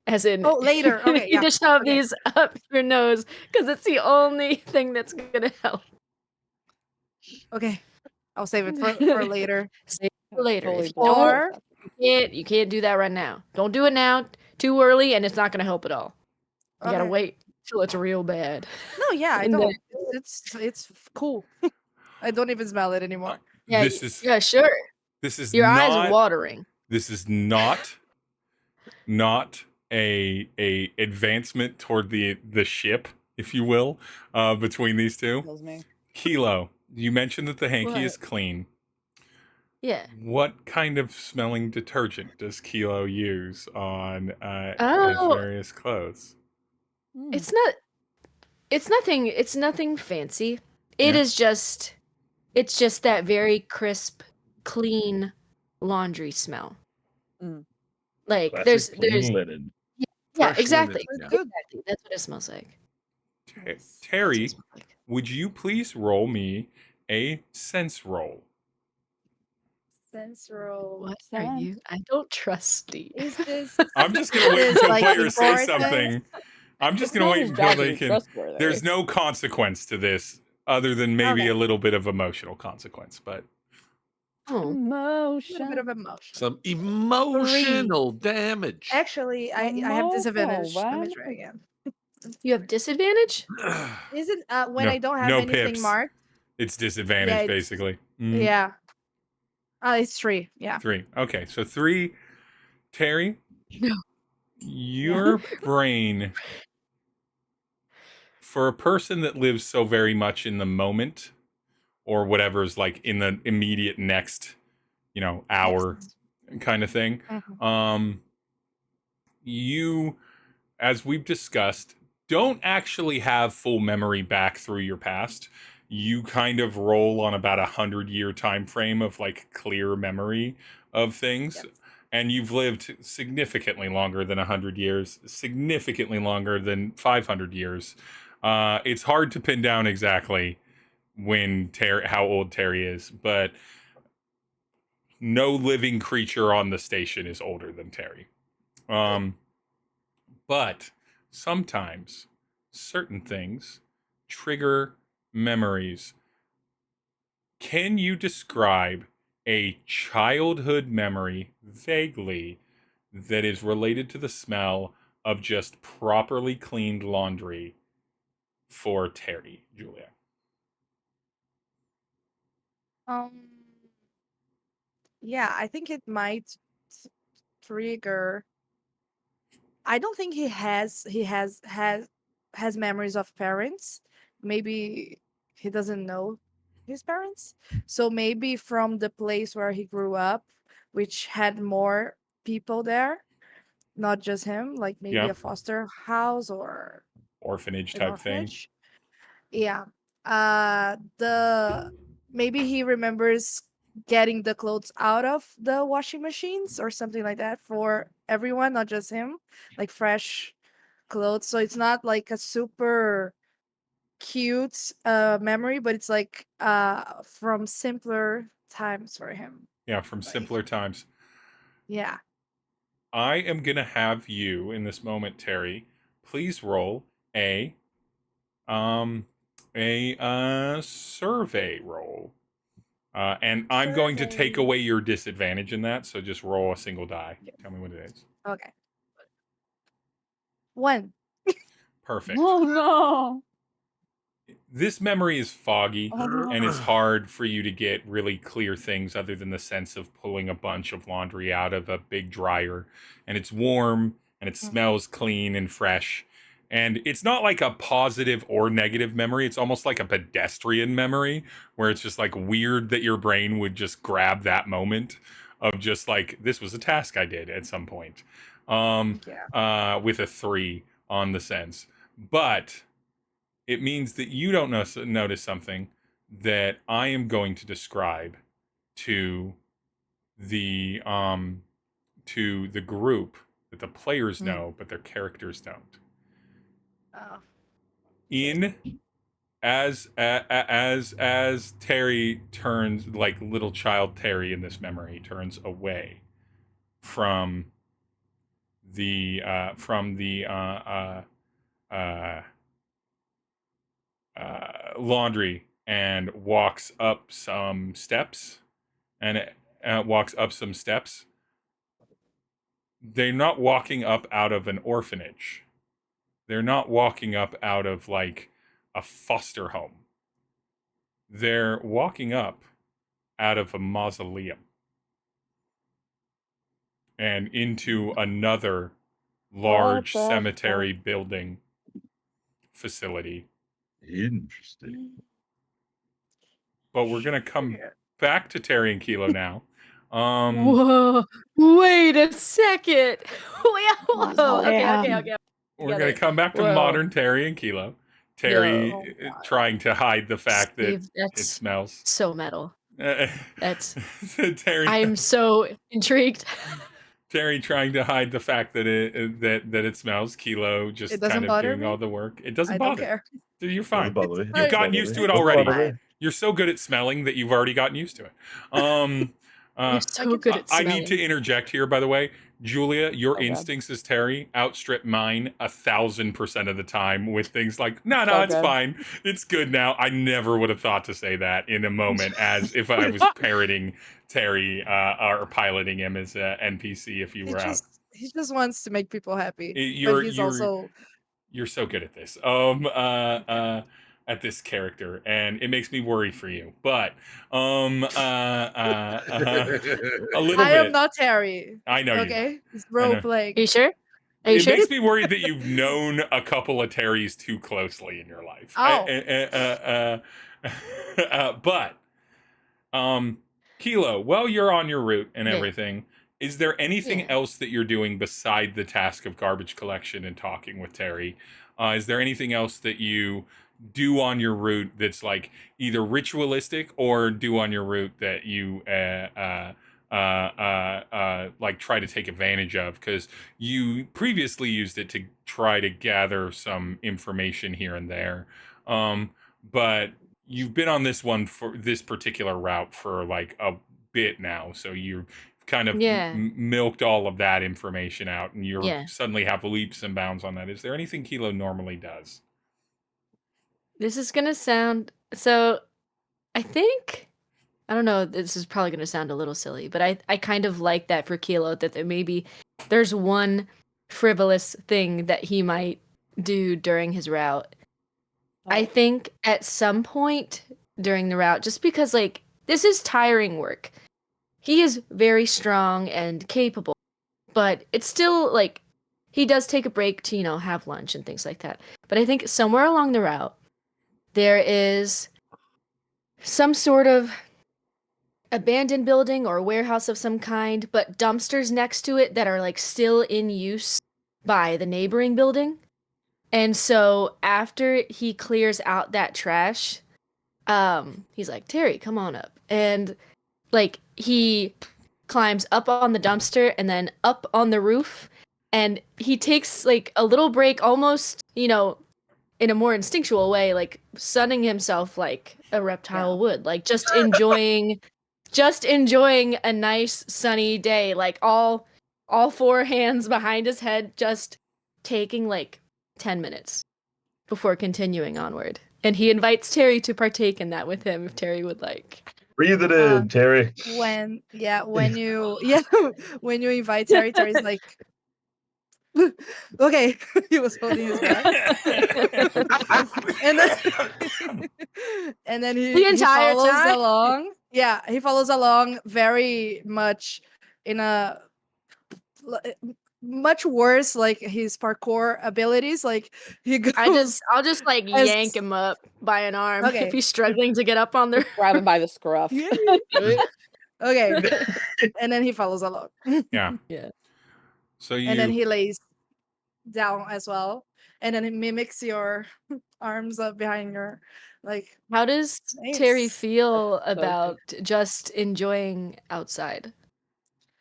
As in, Oh, later. you Okay, need yeah. to shove Okay. these up your nose because it's the only thing that's gonna help. Okay. I'll save it for later. Save it for later. Totally If you don't, Or you can't do that right now. Don't do it now. Too early, and it's not gonna help at all. You gotta okay. wait till it's real bad. No, yeah, I And then, don't. It's cool. I don't even smell it anymore. yeah, This is yeah, sure. this is Your eyes are not watering. this is not a advancement toward the ship, if you will, between these two. Kills me. Kilo, you mentioned that the hanky What? is clean. Yeah. What kind of smelling detergent does Kilo use on his Oh, various clothes? it's nothing fancy. It Yeah. is just it's just that very crisp, clean laundry smell. Mm. Like Classic there's clean linen. yeah, Fresh exactly. linen, yeah. Good. Exactly. That's what it smells like. Ter- That's what Terry, it smells like. would you please roll me a sense roll? Sense roll. What are you? I don't trust Steve. Is this I'm just gonna wait is until like players say important? something. I'm just It's gonna not wait his until job to they be can. trustworthy. There's no consequence to this other than maybe Okay. a little bit of emotional consequence, but Oh, A little bit Emotion. of emotion. Some emotional damage. Actually, I have disadvantage. Let me Emotional try again. you have disadvantage? Isn't when no, I don't have no anything pips. marked? It's Yeah, disadvantage it's basically. yeah. It's 3. Yeah. 3. Okay, so 3. Terry, No. Your brain, for a person that lives so very much in the moment, or whatever's like in the immediate next, hour kind of thing, you, as we've discussed, don't actually have full memory back through your past. You kind of roll on about 100-year time frame of like clear memory of things. And you've lived significantly longer than 100 years, significantly longer than 500 years. It's hard to pin down exactly how old Terry is, but no living creature on the station is older than Terry. But sometimes certain things trigger memories. Can you describe a childhood memory vaguely that is related to the smell of just properly cleaned laundry for Terry, Julia? Yeah, I think it might trigger. I don't think he has memories of parents. Maybe he doesn't know his parents. So maybe from the place where he grew up, which had more people there, not just him, like maybe a foster house or orphanage an type thing. Yeah. The maybe he remembers getting the clothes out of the washing machines or something like that for everyone, not just him, like fresh clothes. So it's not like a super cute memory, but it's like from simpler times for him. Yeah, from simpler times. Yeah. I am gonna have you in this moment, Terry. Please roll a survey roll. And I'm going to take away your disadvantage in that, so just roll a single die. Tell me what it is. Okay. 1. Perfect. Oh no. This memory is foggy, Oh, no. and it's hard for you to get really clear things other than the sense of pulling a bunch of laundry out of a big dryer. And it's warm, and it smells clean and fresh. And it's not like a positive or negative memory. It's almost like a pedestrian memory, where it's just like weird that your brain would just grab that moment of just like, this was a task I did at some point, with a 3 on the sense. But it means that you don't notice something that I am going to describe to the group that the players know, but their characters don't. Oh. As Terry turns, like little child Terry in this memory turns away from the laundry and walks up some steps they're not walking up out of an orphanage. They're not walking up out of like a foster home. They're walking up out of a mausoleum and into another large cemetery building facility. Interesting. But we're going to come back to Terry and Kilo now. Whoa! Wait a second. Whoa! Okay. We're going to come back to modern Terry and Kilo. Terry trying to hide the fact that it smells so metal. That's Terry. I'm so intrigued. Terry trying to hide the fact that it smells. Kilo just kind of doing all the work. It doesn't bother. I don't care. Dude, you're fine. You've gotten used to it already. You're so good at smelling that you've already gotten used to it. You're so good at smelling. I need to interject here, by the way. Julia, your instincts as Terry outstrip mine 1,000% of the time with things like, no, it's fine. It's good now. I never would have thought to say that in a moment as if I was parroting Terry or piloting him as an NPC if you were out. He just wants to make people happy. You're so good at this. At this character, and it makes me worry for you. But a little bit. I am not Terry. I know. Okay, it's role playing. Are you sure? Are you it sure? makes me worried that you've known a couple of Terrys too closely in your life. Oh. But Kilo, while you're on your route and Yeah. everything, is there anything Yeah. else that you're doing beside the task of garbage collection and talking with Terry? Is there anything else that you do on your route that's like either ritualistic or do on your route that you like try to take advantage of? Because you previously used it to try to gather some information here and there. But you've been on this one for this particular route for like a bit now, so you've kind of Yeah. milked all of that information out, and you're Yeah. suddenly have leaps and bounds on that. Is there anything Kilo normally does? This is gonna sound so. I think I don't know. This is probably gonna sound a little silly, but I kind of like that for Kilo that there's one frivolous thing that he might do during his route. I think at some point during the route, just because like this is tiring work. He is very strong and capable, but it's still like he does take a break to, have lunch and things like that. But I think somewhere along the route, there is some sort of abandoned building or warehouse of some kind, but dumpsters next to it that are like still in use by the neighboring building. And so after he clears out that trash, he's like, Terry, come on up. And like he climbs up on the dumpster and then up on the roof, and he takes like a little break, almost, in a more instinctual way, like sunning himself like a reptile would, like just enjoying a nice sunny day, like all four hands behind his head, just taking like 10 minutes before continuing onward. And he invites Terry to partake in that with him if Terry would like. Breathe it in, Terry. When you when you invite Terry, Terry's like, okay. He was holding his breath. and then he follows time? along. Yeah, he follows along very much in a much worse, like his parkour abilities. Like he goes. I'll just like yank him up by an arm if he's struggling to get up on the grab him by the scruff. Okay. And then he follows along. Yeah. So and then he lays down as well, and then it mimics your arms up behind your like. How does Terry feel about just enjoying outside?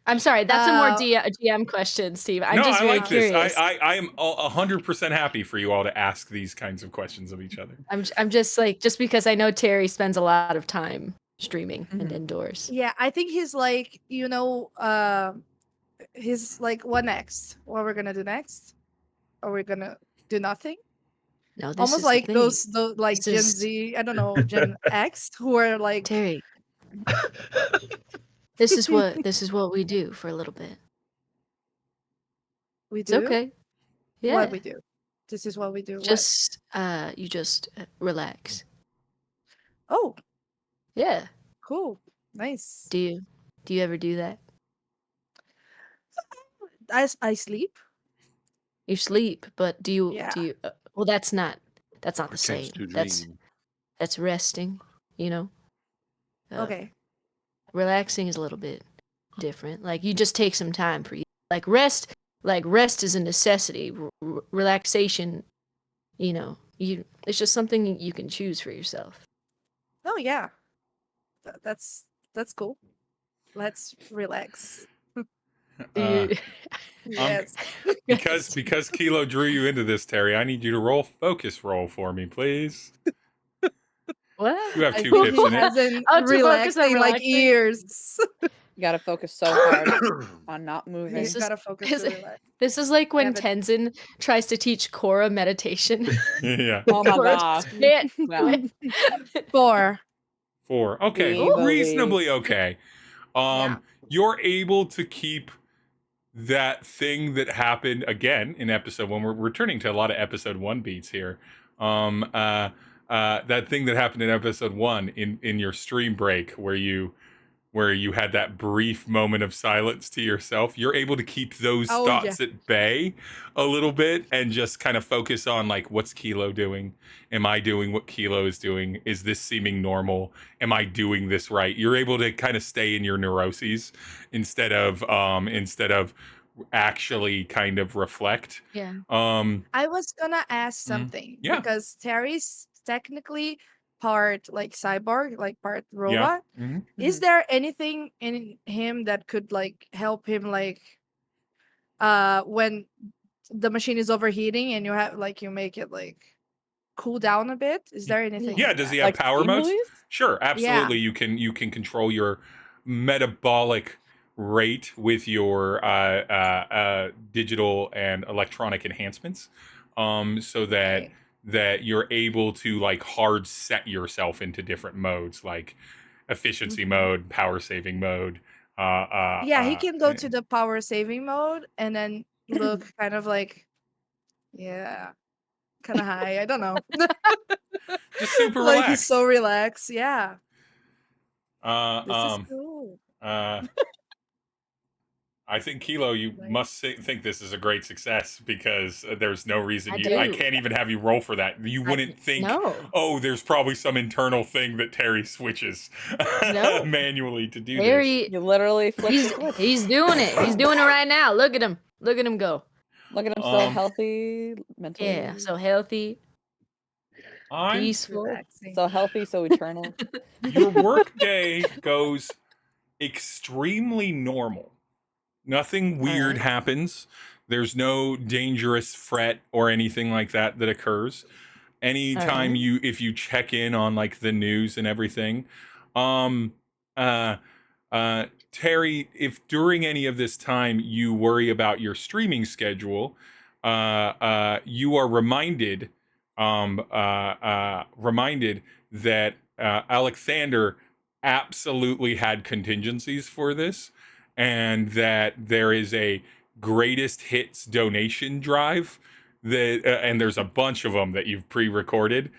I'm sorry, that's a more GM question, Steve. I'm just very curious. I am 100% happy for you all to ask these kinds of questions of each other. I'm just like, just because I know Terry spends a lot of time streaming and indoors. Yeah, I think he's like, he's like, what next? What we're gonna do next? Are we gonna do nothing? No, this almost is like those like this Gen is... Z, I don't know, Gen X, who are like Terry. This is what we do for a little bit. We do? It's okay. Yeah. What we do? This is what we do. Just you just relax. Oh. Yeah. Cool. Nice. Do you ever do that? I sleep. You sleep, but do you well, that's not the same. That's resting, Okay. Relaxing is a little bit different. Like you just take some time for you. Like rest is a necessity. Relaxation, it's just something you can choose for yourself. Oh yeah. That's cool. Let's relax. Yes. Because Kilo drew you into this, Terry, I need you to roll focus roll for me, please. What? You have 2 tips in it. Relaxing like ears. You gotta focus so hard on not moving. You gotta focus. This is like when Tenzin tries to teach Korra meditation. Yeah. Oh my god. Well. 4. Okay. Reasonably okay. You're able to keep that thing that happened again in episode 1. We're returning to a lot of episode 1 beats here. That thing that happened in episode 1 in your stream break where you where you had that brief moment of silence to yourself, you're able to keep those thoughts at bay a little bit and just kind of focus on like, what's Kilo doing? Am I doing what Kilo is doing? Is this seeming normal? Am I doing this right? You're able to kind of stay in your neuroses instead of actually kind of reflect. Yeah. I was gonna ask something because Terry's technically part like cyborg, like part robot. Is there anything in him that could like help him like when the machine is overheating and you have like you make it like cool down a bit? Is there anything? Yeah, like does that? he have Like power steam modes? release? Sure, absolutely. Yeah. You can control your metabolic rate with your digital and electronic enhancements, so that Okay. that you're able to like hard set yourself into different modes, like efficiency mode, power saving mode. Yeah, he can go to the power saving mode and then look kind of like kind of high. I don't know. just super Like he's relaxed. so relaxed. Yeah. Uh, This is um, cool. I think Kilo, you Right. must think this is a great success because there's no reason I I do. can't even have you roll for that. You wouldn't think, oh, there's probably some internal thing that Terry switches No. manually to do Terry, You literally flip the switch. he's doing it. He's doing it right now. Look at him. Look at him go. Look at him, so healthy mentally. Yeah, so healthy, peaceful. Relaxing. So healthy, so eternal. Your work day goes extremely normal. Nothing weird happens. There's no dangerous threat or anything like that that occurs. Anytime if you check in on like the news and everything, Terry, if during any of this time you worry about your streaming schedule, you are reminded that Alexander absolutely had contingencies for this, and that there is a greatest hits donation drive that and there's a bunch of them that you've pre-recorded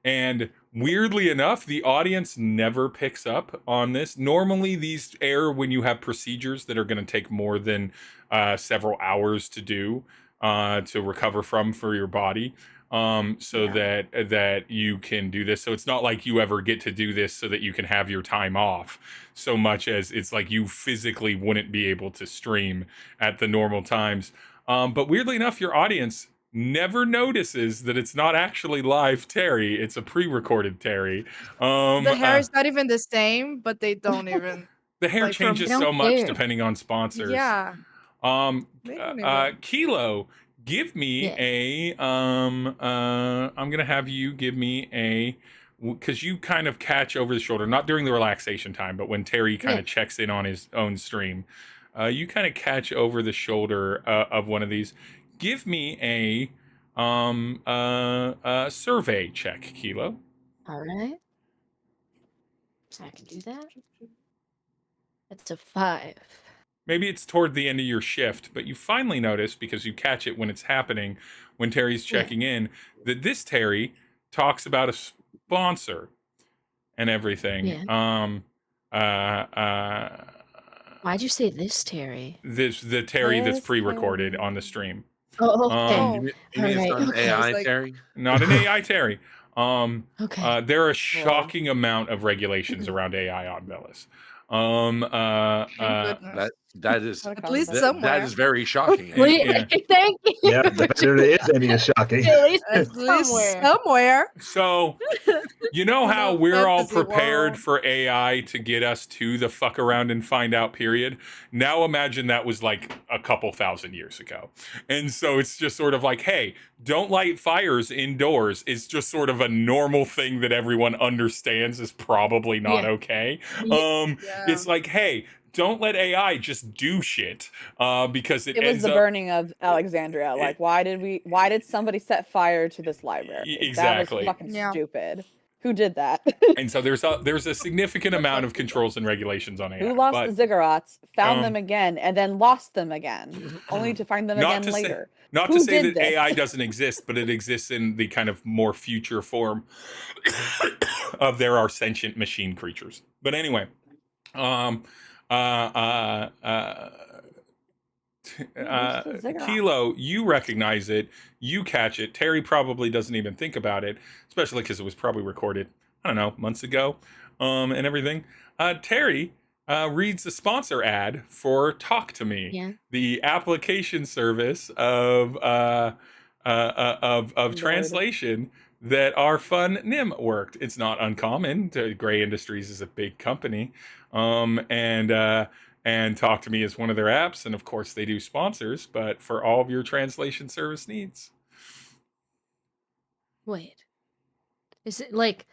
and weirdly enough the audience never picks up on this. Normally these air when you have procedures that are going to take more than several hours to do to recover from for your body, that you can do this. So it's not like you ever get to do this so that you can have your time off, so much as it's like you physically wouldn't be able to stream at the normal times. But weirdly enough, your audience never notices that it's not actually live Terry. It's a pre-recorded Terry. The hair is not even the same, but they don't even. The hair like, changes so much depending on sponsors. Yeah. Kilo, give me a I'm gonna have you give me a, because you kind of catch over the shoulder, not during the relaxation time, but when Terry kind of checks in on his own stream, you kind of catch over the shoulder of one of these. Give me a survey check, Kilo. All right. So I can do that. That's a 5. Maybe it's toward the end of your shift, but you finally notice, because you catch it when it's happening, when Terry's checking in, that this Terry talks about a sponsor and everything. Yeah. Why'd you say this Terry? The Terry that's pre-recorded on the stream. Oh, okay. You mean it's not an AI Terry? Not an AI Terry. There are a shocking amount of regulations around AI on Velis. That is at least somewhere. That is very shocking. Thank you. Yeah, the fact that it is any is shocking. At least somewhere. So, you know how we're all prepared for AI to get us to the fuck around and find out period? Now imagine that was like a couple thousand years ago. And so it's just sort of like, hey, don't light fires indoors. It's just sort of a normal thing that everyone understands is probably not okay. It's like, hey, don't let AI just do shit, because it was the burning of Alexandria. Like, why did somebody set fire to this library? Exactly. That was fucking stupid. Who did that? And so there's a significant amount of controls and regulations on AI. Who lost the ziggurats, found them again, and then lost them again, only to find them again later? Not to say that AI doesn't exist, but it exists in the kind of more future form of there are sentient machine creatures. But anyway, Kilo, you recognize it, you catch it. Terry probably doesn't even think about it, especially because it was probably recorded, I don't know, months ago, and everything. Terry reads the sponsor ad for Talk to Me, the application service of translation that our fun Nim worked. It's not uncommon. Gray Industries is a big company, and Talk to Me is one of their apps, and of course they do sponsors, but for all of your translation service needs. Wait, is it like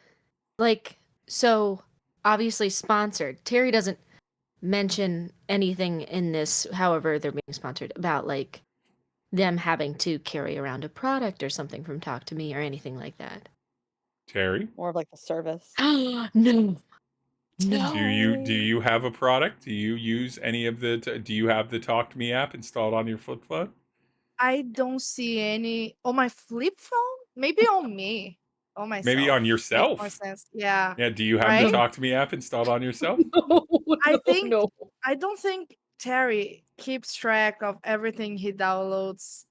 so? Obviously sponsored. Terry doesn't mention anything in this, however they're being sponsored, about like them having to carry around a product or something from Talk to Me or anything like that. Terry, more of like the service. No. Do you have a product? Do you use any of the? Do you have the Talk to Me app installed on your flip phone? I don't see any on my flip phone. Maybe on me. On myself. Maybe on yourself. Makes more sense. Yeah. Yeah. Do you have the Talk to Me app installed on yourself? I don't think Terry keeps track of everything he downloads.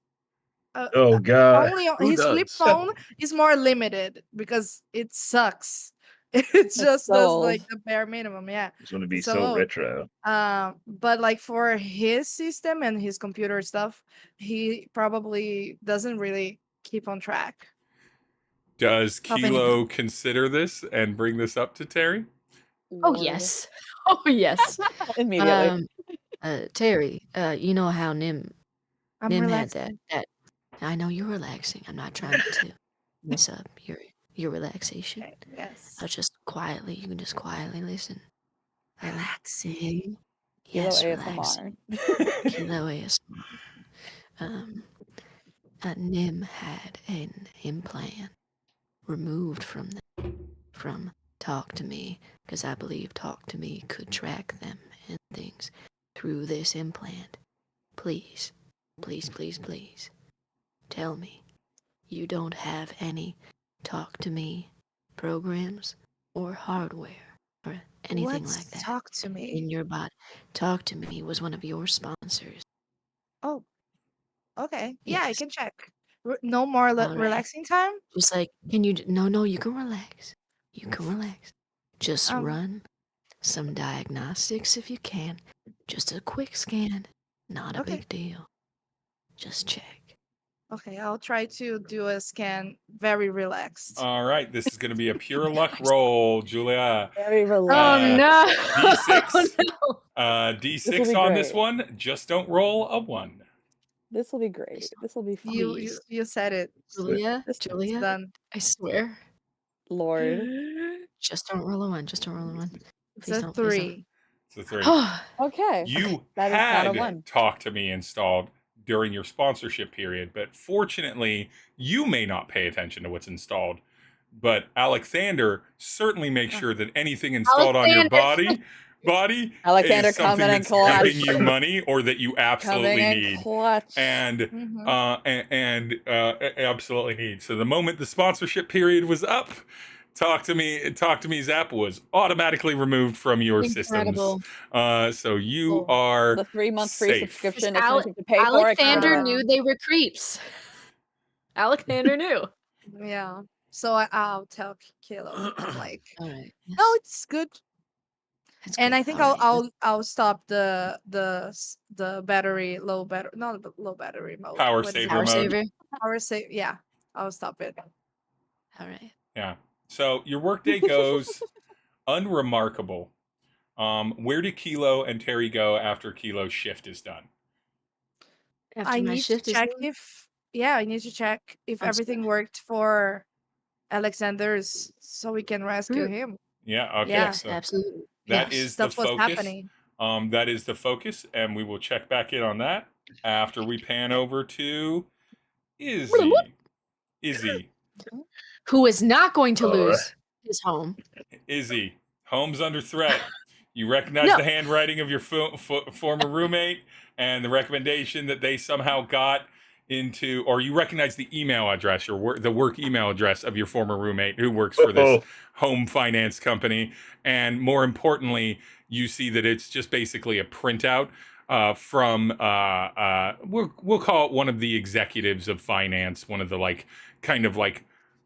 Oh God. Only on his flip phone is more limited because it sucks. It just does like the bare minimum. Yeah. It's gonna be so retro. But like for his system and his computer stuff, he probably doesn't really keep on track. Does Kilo consider this and bring this up to Terry? Oh yes. Oh yes. Immediately. Terry, you know how Nim had that. I know you're relaxing. I'm not trying to mess up your relaxation. Okay, yes. I'll just quietly, you can just quietly listen. Relaxing. Yes, Kilo relaxing. Kilo ASMR. Nim had an implant removed from Talk to Me, because I believe Talk to Me could track them and things through this implant. Please, please, please, please, tell me you don't have any Talk to Me programs or hardware or anything like that. Talk to Me in your body. Talk to Me was one of your sponsors. Oh, okay. Yes. Yeah, I can check. No more relaxing time? Just like, can you? No, you can relax. You can relax. Just run some diagnostics if you can. Just a quick scan. Not a big deal. Just check. Okay, I'll try to do a scan very relaxed. All right, this is going to be a pure luck roll, Julia. Very relaxed. Oh no. D6. Oh, no. D6 on this one. Just don't roll a 1. This will be great. This will be fun. You said it. Julia, done. I swear. Lord. Just don't roll a 1. Just don't roll a 1. It's a 3. It's a 3. Okay. You that is not a 1. Talk to Me installed during your sponsorship period, but fortunately, you may not pay attention to what's installed. But Alexander certainly makes sure that anything installed on your body Alexander is something coming in that's clutch. giving you money or that you absolutely need. Clutch. Absolutely need. So the moment the sponsorship period was up, Talk to Me's app was automatically removed from your systems. So you are the 3-month free subscription. Alexander knew they were creeps. Alexander knew. Yeah. So I'll tell Kilo like, all right. Yes. No, it's good. And I think I'll stop the battery low battery mode. Power saver mode. Power save. Yeah, I'll stop it. All right. Yeah. So your workday goes unremarkable. Where do Kilo and Terry go after Kilo's shift is done? I need to check if everything worked for Alexander's, so we can rescue him. Yeah. Okay. Yes, so absolutely. That is the focus. What's happening. That is the focus, and we will check back in on that after we pan over to Izzy. Izzy. Who is not going to lose his home. Izzy, home's under threat. You recognize the handwriting of your former roommate and the recommendation that they somehow got into, or you recognize the email address, the work email address of your former roommate who works for this home finance company. And more importantly, you see that it's just basically a printout from we'll call it one of the executives of finance, one of the kind of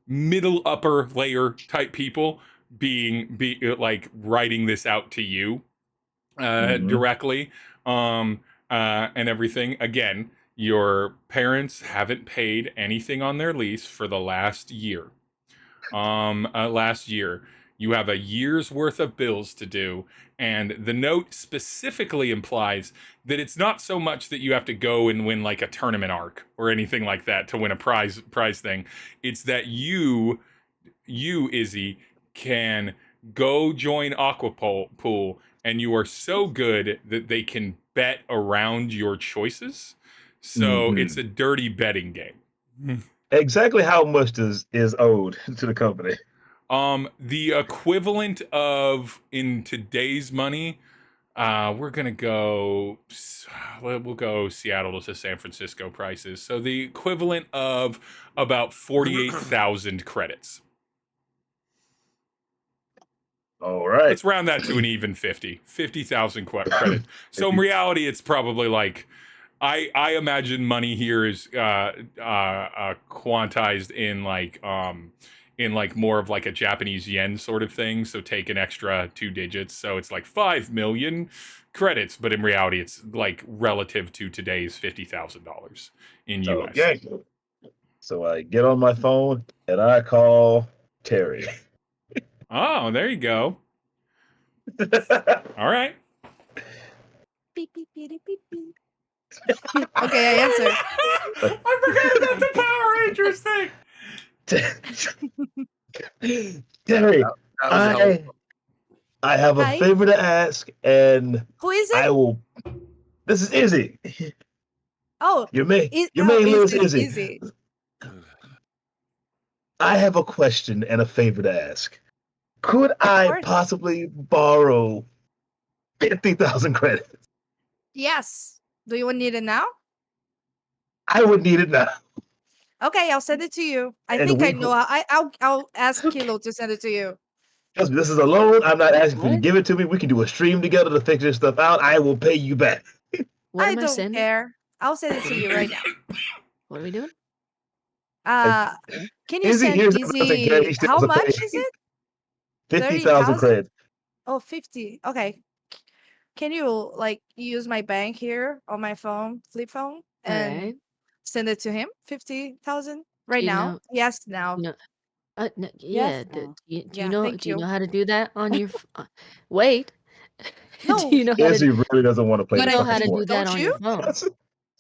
middle upper layer type people like writing this out to you directly and everything. Again, your parents haven't paid anything on their lease for the last year. You have a year's worth of bills to do, and the note specifically implies that it's not so much that you have to go and win like a tournament arc or anything like that to win a prize thing. It's that you Izzy can go join Aquapool, and you are so good that they can bet around your choices. So it's a dirty betting game. Exactly how much is owed to the company? The equivalent of, in today's money, we'll go Seattle to San Francisco prices. So the equivalent of about 48,000 credits. All right. Let's round that to an even 50,000 credit. So in reality, it's probably like, I imagine money here is quantized in more of like a Japanese yen sort of thing. So take an extra 2 digits. So it's like 5 million credits, but in reality, it's like relative to today's $50,000 in US. Okay. So I get on my phone and I call Terry. Oh, there you go. All right. Beep, beep, beep, beep, beep. Okay, I answered. I forgot about the Power Rangers thing. Terry, that was I have a favor to ask, and who is it? This is Izzy. Oh, your main Lewis Izzy. Izzy. I have a question and a favor to ask. Could I possibly borrow 50,000 credits? Yes. Do you need it now? I would need it now. Okay, I'll send it to you. I know. I'll ask Kilo to send it to you. Trust me, this is a loan. I'm not asking for you to give it to me. We can do a stream together to figure this stuff out. I will pay you back. I don't care. I'll send it to you right now. What are we doing? Can you send Izzy? How much is it? 50,000 credits. Oh, 50. Okay. Can you use my bank here on my phone, flip phone, and send it to him? 50,000 right now? Yes, now. No, Yes, do you thank you. know how to do that on your wait? No. Do you know how Izzy really doesn't want to play. You know how to do Don't that on you? your phone?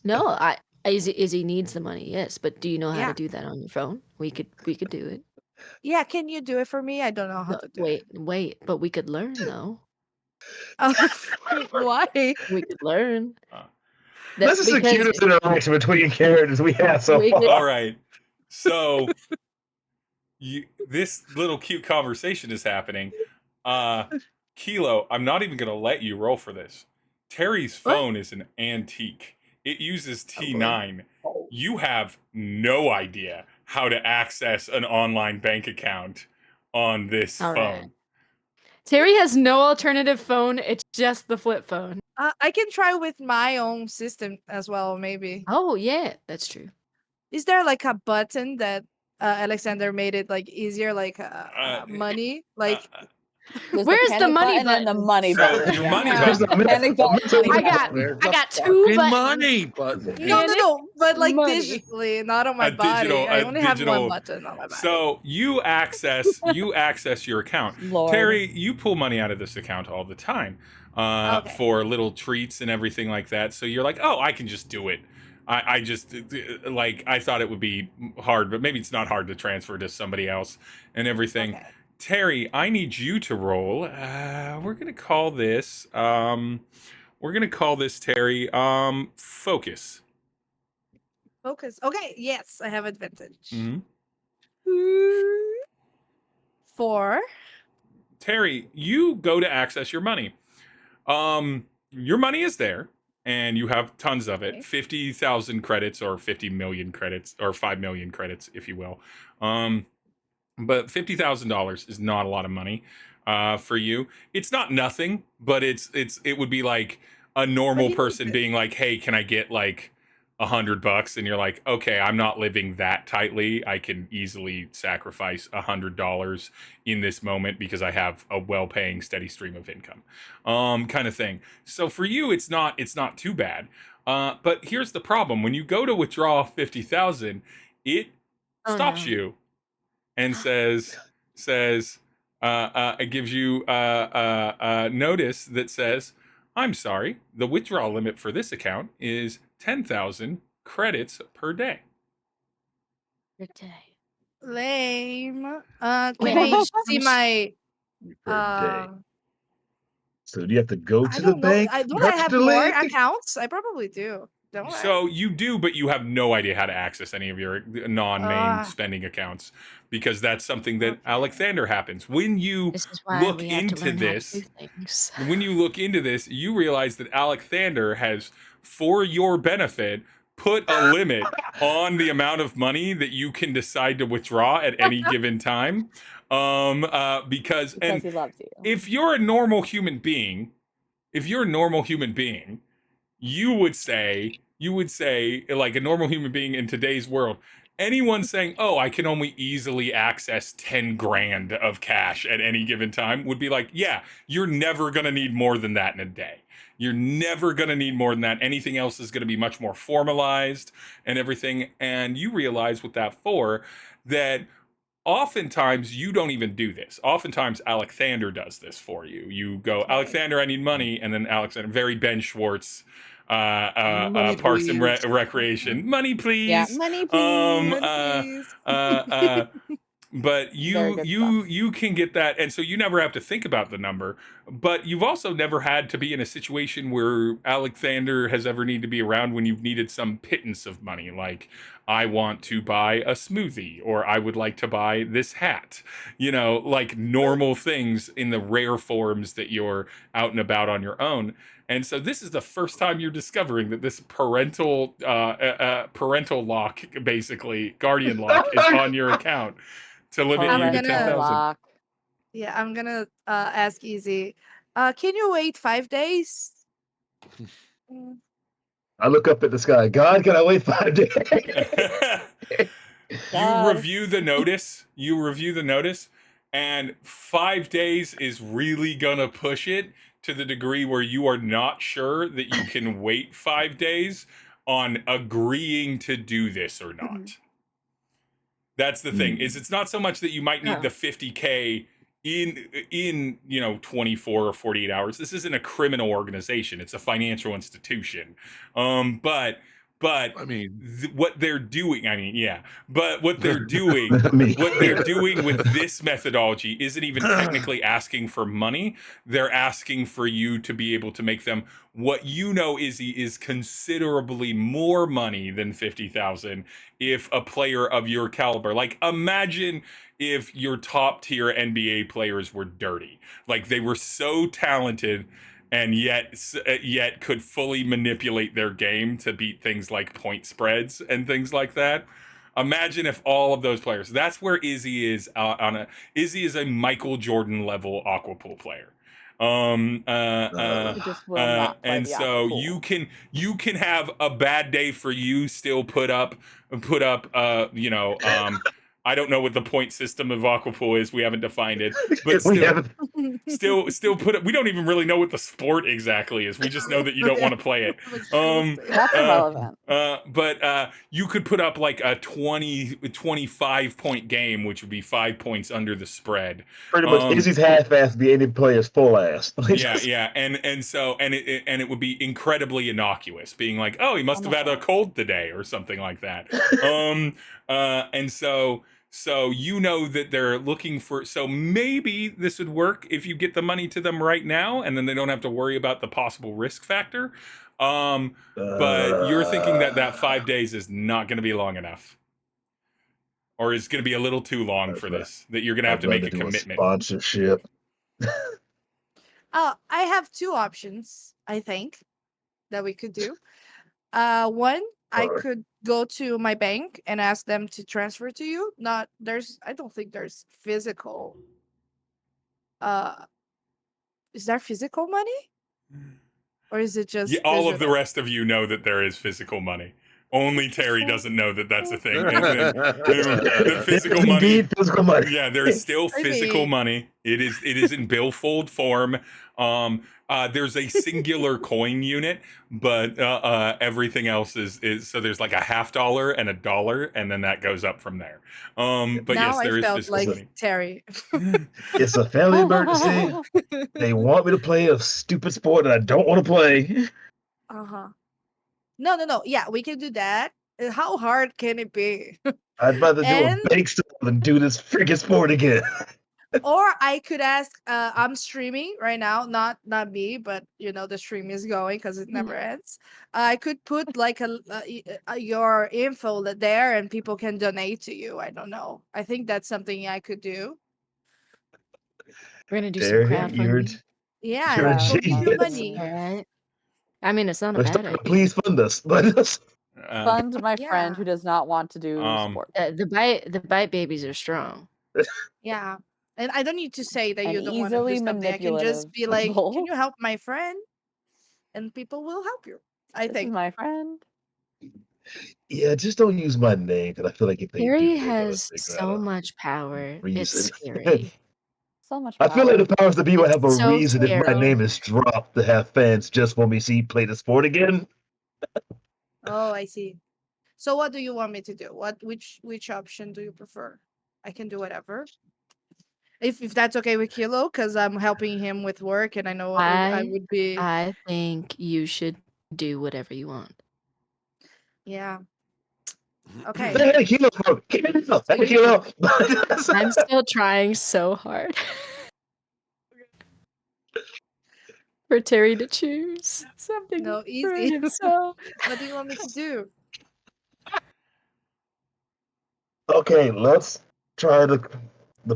No, Izzy needs the money, yes, but do you know how to do that on your phone? We could do it. Yeah, can you do it for me? I don't know how to do it. Wait, but we could learn though. Why? We could learn. This is the cutest interaction between characters we have so far. All right. So this little cute conversation is happening. Kilo, I'm not even going to let you roll for this. Terry's phone is an antique. It uses T9. You have no idea how to access an online bank account on this phone. Right. Terry has no alternative phone. It's just the flip phone. I can try with my own system as well, maybe. Oh, yeah, that's true. Is there like a button that Alexander made it easier, like money? Where's the money button? And the money button. Your money button. I got two buttons. Money button. No, but like digitally, not on my body. I only have one button on my body. So you access your account. Lord. Terry, you pull money out of this account all the time for little treats and everything like that. So you're like, oh, I can just do it. I just I thought it would be hard, but maybe it's not hard to transfer to somebody else and everything. Okay. Terry, I need you to roll. We're gonna call this. Terry. Focus. Focus. Okay. Yes, I have advantage. Mm-hmm. 4. Terry, you go to access your money. Your money is there, and you have tons of it. 50,000 credits, or 50 million credits, or 5 million credits, if you will. But $50,000 is not a lot of money for you. It's not nothing, but it would be like a normal person being like, "Hey, can I get like $100?" And you're like, "Okay, I'm not living that tightly. I can easily sacrifice $100 in this moment because I have a well-paying, steady stream of income," kind of thing. So for you, it's not too bad. But here's the problem: when you go to withdraw 50,000, it stops you and says it gives you a notice that says, "I'm sorry, the withdrawal limit for this account is 10,000 credits per day." Per day. Lame. Can I see my Per day. So do you have to go to the don't know. bank? Don't I have more personally? accounts? I probably do. Don't I? So you do, but you have no idea how to access any of your non-main spending accounts, because that's something that Alexander happens. When you look into this, when you look into this, you realize that Alexander has, for your benefit, put a limit on the amount of money that you can decide to withdraw at any given time. Because he loves you. If you're a normal human being, you would say, like a normal human being in today's world, anyone saying, "Oh, I can only easily access 10 grand of cash at any given time," would be like, "Yeah, you're never going to need more than that in a day. You're never going to need more than that. Anything else is going to be much more formalized and everything." And you realize with that that oftentimes you don't even do this. Oftentimes Alexander does this for you. You go, "Alexander, I need money," and then Alexander, very Ben Schwartz, Parks and Recreation, "Money, please." Yeah, money, please. But you can get that, and so you never have to think about the number. But you've also never had to be in a situation where Alexander has ever needed to be around when you've needed some pittance of money, like, "I want to buy a smoothie," or "I would like to buy this hat." Like normal things in the rare forms that you're out and about on your own. And so this is the first time you're discovering that this parental lock, basically guardian lock, is on your account to limit you to 10,000. Yeah, I'm gonna ask Easy. Can you wait 5 days? I look up at the sky. "God, can I wait 5 days?" You review the notice, and 5 days is really gonna push it to the degree where you are not sure that you can wait 5 days on agreeing to do this or not. That's the thing, is it's not so much that you might need the 50K in 24 or 48 hours. This isn't a criminal organization. It's a financial institution. But I mean, what they're doing, but what they're doing, with this methodology isn't even technically asking for money. They're asking for you to be able to make them what is considerably more money than 50,000 if a player of your caliber, like, imagine if your top tier NBA players were dirty, like they were so talented and yet could fully manipulate their game to beat things like point spreads and things like that. Imagine if all of those players. That's where Izzy is Izzy is a Michael Jordan level Aquapool player. And so you can have a bad day for you, still put up I don't know what the point system of Aquapool is. We haven't defined it, but still put it. We don't even really know what the sport exactly is. We just know that you don't want to play it. That's irrelevant. But you could put up like a 25 point game, which would be 5 points under the spread. Pretty much, Izzy's half-ass be any player's full ass. Yeah, and it would be incredibly innocuous, being like, "Oh, he must have had a cold today," or something like that. And so that they're looking for. So maybe this would work if you get the money to them right now, and then they don't have to worry about the possible risk factor. But you're thinking that 5 days is not going to be long enough. or is going to be a little too long for this? That you're going to have to make a commitment. Sponsorship. I have 2 options, I think, that we could do. One, I could go to my bank and ask them to transfer to you. I don't think there's physical. Is there physical money? Or is it just all of the rest of you know that there is physical money. Only Terry doesn't know that that's a thing. The physical money. Indeed, physical money. Yeah, there is still physical money. It is in billfold form. There's a singular coin unit, but everything else is so there's like a $50 and a $1, and then that goes up from there. But now yes, there is felt physical like money. Terry. It's a family emergency. They want me to play a stupid sport that I don't want to play. No. Yeah, we can do that. How hard can it be? I'd rather do a bank stuff than do this freaking sport again. Or I could ask. I'm streaming right now, not me, but the stream is going because it never ends. I could put like your info there, and people can donate to you. I don't know. I think that's something I could do. We're gonna do some crowdfunding. Yeah, you're a your genius. money. All right. I mean, it's not a bad idea. Please fund us. Fund my friend who does not want to do sport. The bite babies are strong. Yeah. And I don't need to say that And you're the one who does something. I can just be like, can you help my friend? And people will help you. I This think. is my friend. Yeah, just don't use my name, because I feel like if they Terry do, has so much power. It's reason. scary. So much I power. feel like the powers that be will have a So reason if my scary. name is dropped to have fans just want me to see play the sport again. Oh, I see. So what do you want me to do? Which option do you prefer? I can do whatever. If that's okay with Kilo, because I'm helping him with work, and I know I would be. I think you should do whatever you want. Yeah. Okay. Hey, Kilo. Hey, Kilo. I'm still trying so hard for Terry to choose something No, for easy. himself. What do you want me to do? Okay, let's try the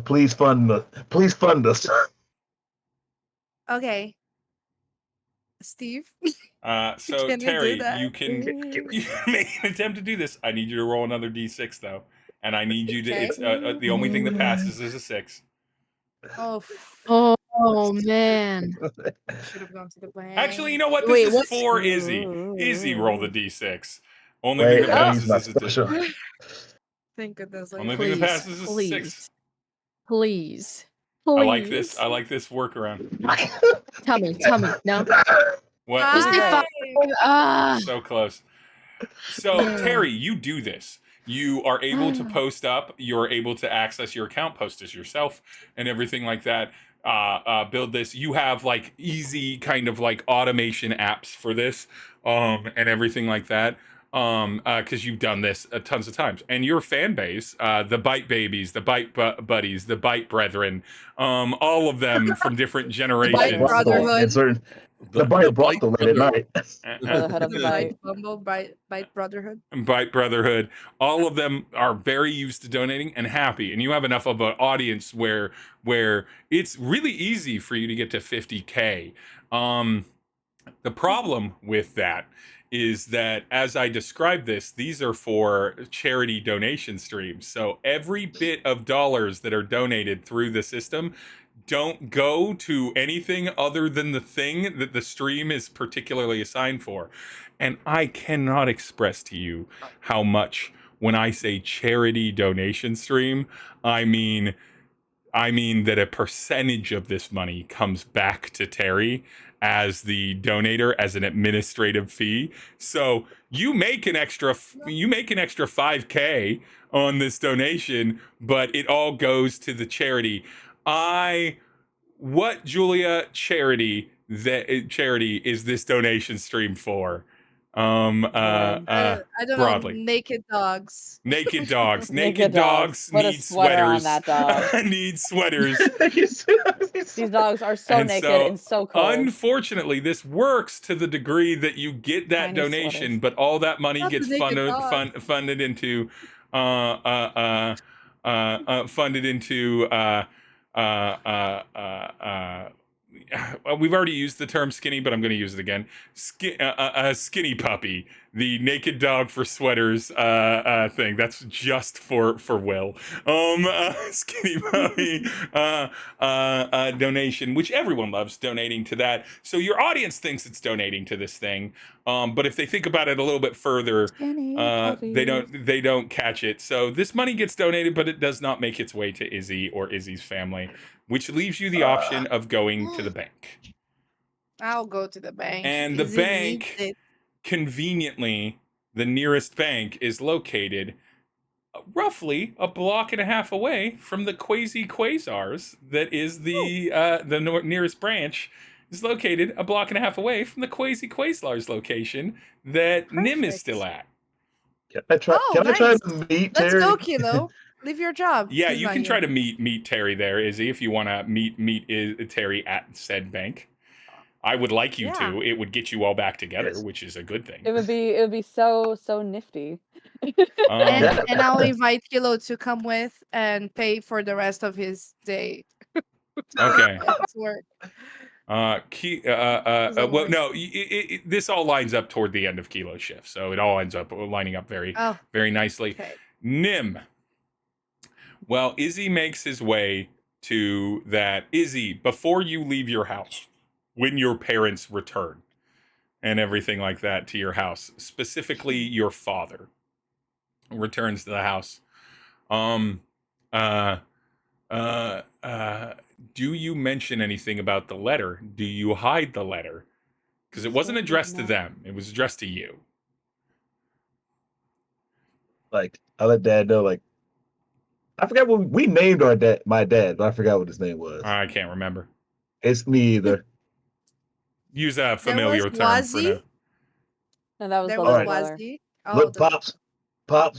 please fund us. Okay. Steve. So Can Terry, you can make an attempt to do this. I need you to roll another d6 though, and I need you to. It's the only thing that passes is a 6. Oh Man! Should have gone to the bank. Actually, you know what? This is for Izzy. Izzy, roll the d6. Only thing that passes is a 2. Thank goodness. Only thing that passes is a 6. Please. I like this. I like this workaround. Tell me. No. What? Hi. So close. So Terry, you do this. You are able to post up. You're able to access your account, post this yourself, and everything like that. Build this. You have like easy kind of like automation apps for this, and everything like that. Because you've done this tons of times, and your fan base, the Bite Babies, the Bite Buddies, the Bite Brethren, all of them from different generations. Bite Brotherhood. The Bite Brothel late at night. Brotherhood of the Bite. Bumble, Bite Brotherhood. Bite Brotherhood. All of them are very used to donating and happy, and you have enough of an audience where it's really easy for you to get to 50K. The problem with that is that, as I described this, these are for charity donation streams. So every bit of dollars that are donated through the system don't go to anything other than the thing that the stream is particularly assigned for. And I cannot express to you how much, when I say charity donation stream, I mean that a percentage of this money comes back to Terry as the donator, as an administrative fee. So you make an extra 5K on this donation, but it all goes to the charity. What Julia charity is this donation stream for? I don't broadly. know. Naked dogs. Naked dogs. Naked dogs Put need a sweater sweaters. on that dog. Need sweaters. These dogs are so naked and so cold. Unfortunately, this works to the degree that you get that Tiny donation, sweaters. but all that money Not gets the naked dogs. funded into funded into we've already used the term skinny, but I'm going to use it again. Skinny puppy, the naked dog for sweaters thing. That's just for Will. Skinny puppy donation, which everyone loves donating to that. So your audience thinks it's donating to this thing, but if they think about it a little bit further, they don't catch it. So this money gets donated, but it does not make its way to Izzy or Izzy's family, which leaves you the option of going to the bank. I'll go to the bank. And the bank, conveniently, the nearest bank is located roughly a block and a half away from the Qwazy Qwazars. That is the nearest branch is located a block and a half away from the Qwazy Qwazars location that Nim is still at. Can I try to meet Terry? Let's go, Kilo. Leave your job. Yeah, you can try to meet Terry there, Izzy, if you want to meet Terry at said bank. I would like you to. It would get you all back together, which is a good thing. It would be so nifty. And I'll invite Kilo to come with and pay for the rest of his day. Okay. Work. Well, no, this all lines up toward the end of Kilo's shift, so it all ends up lining up very nicely. Okay. Nim. Well, Izzy makes his way to that. Izzy, before you leave your house, when your parents return and everything like that to your house, specifically your father returns to the house, do you mention anything about the letter? Do you hide the letter? Because it wasn't addressed to them. It was addressed to you. Like, I let Dad know, like, I forgot what we named my dad, but I forgot what his name was. I can't remember. It's me either. Use a familiar term for now. No, that was Qwazy. Oh, look, Pops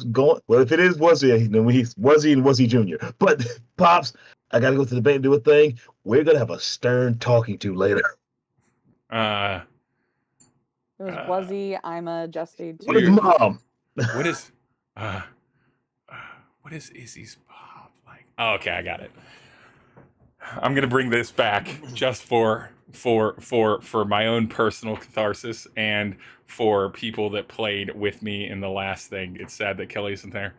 going. Well, if it is Qwazy, then he's Qwazy and Qwazy Jr. But Pops, I gotta go to the bank and do a thing. We're gonna have a stern talking to later. It was Qwazy. I'm adjusted. What is Mom? What is Izzy's pop like? Oh, okay, I got it. I'm gonna bring this back just for my own personal catharsis and for people that played with me in the last thing. It's sad that Kelly isn't there.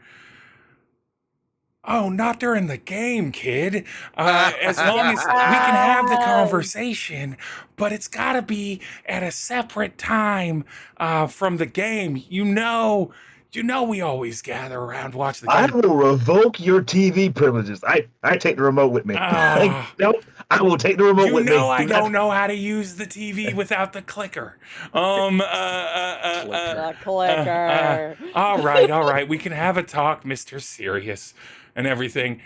Oh, not during the game, kid. As long as we can have the conversation, but it's gotta be at a separate time from the game. You know we always gather around, watch the game. I will revoke your TV privileges. I take the remote with me. No, I will take the remote with me. You know I don't know how to use the TV without the clicker. Clicker. All right. We can have a talk, Mr. Serious and everything.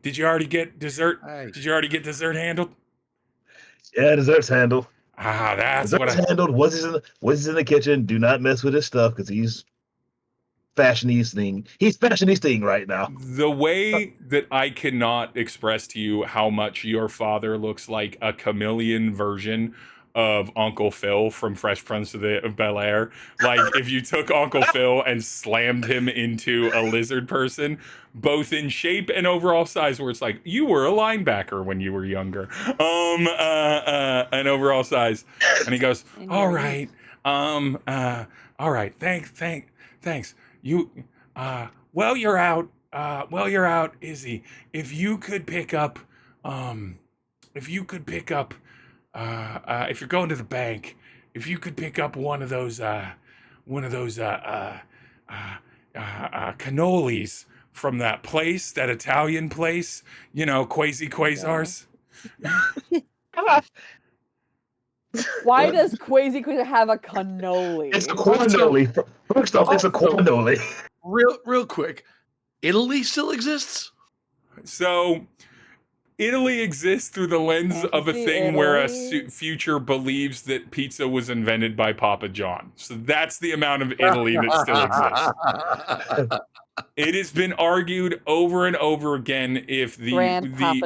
Did you already get dessert? Did you already get dessert handled? Yeah, dessert's handled. That's dessert's handled. What's in the kitchen? Do not mess with his stuff because he's fashionisting right now. The way that I cannot express to you how much your father looks like a chameleon version of Uncle Phil from Fresh Prince of Bel-Air. Like if you took Uncle Phil and slammed him into a lizard person, both in shape and overall size, where it's like you were a linebacker when you were younger. An overall size. And he goes, all right. All right. Thanks. You, while you're out, Izzy, if you could pick up, if you're going to the bank, if you could pick up one of those cannolis from that place, that Italian place, Qwazy Qwazars. Why does Qwazy Qwazars have a cannoli? It's a cannoli. First off, it's a cannoli. Real quick, Italy still exists? So, Italy exists through the lens of a thing where a future believes that pizza was invented by Papa John. So that's the amount of Italy that still exists. It has been argued over and over again if the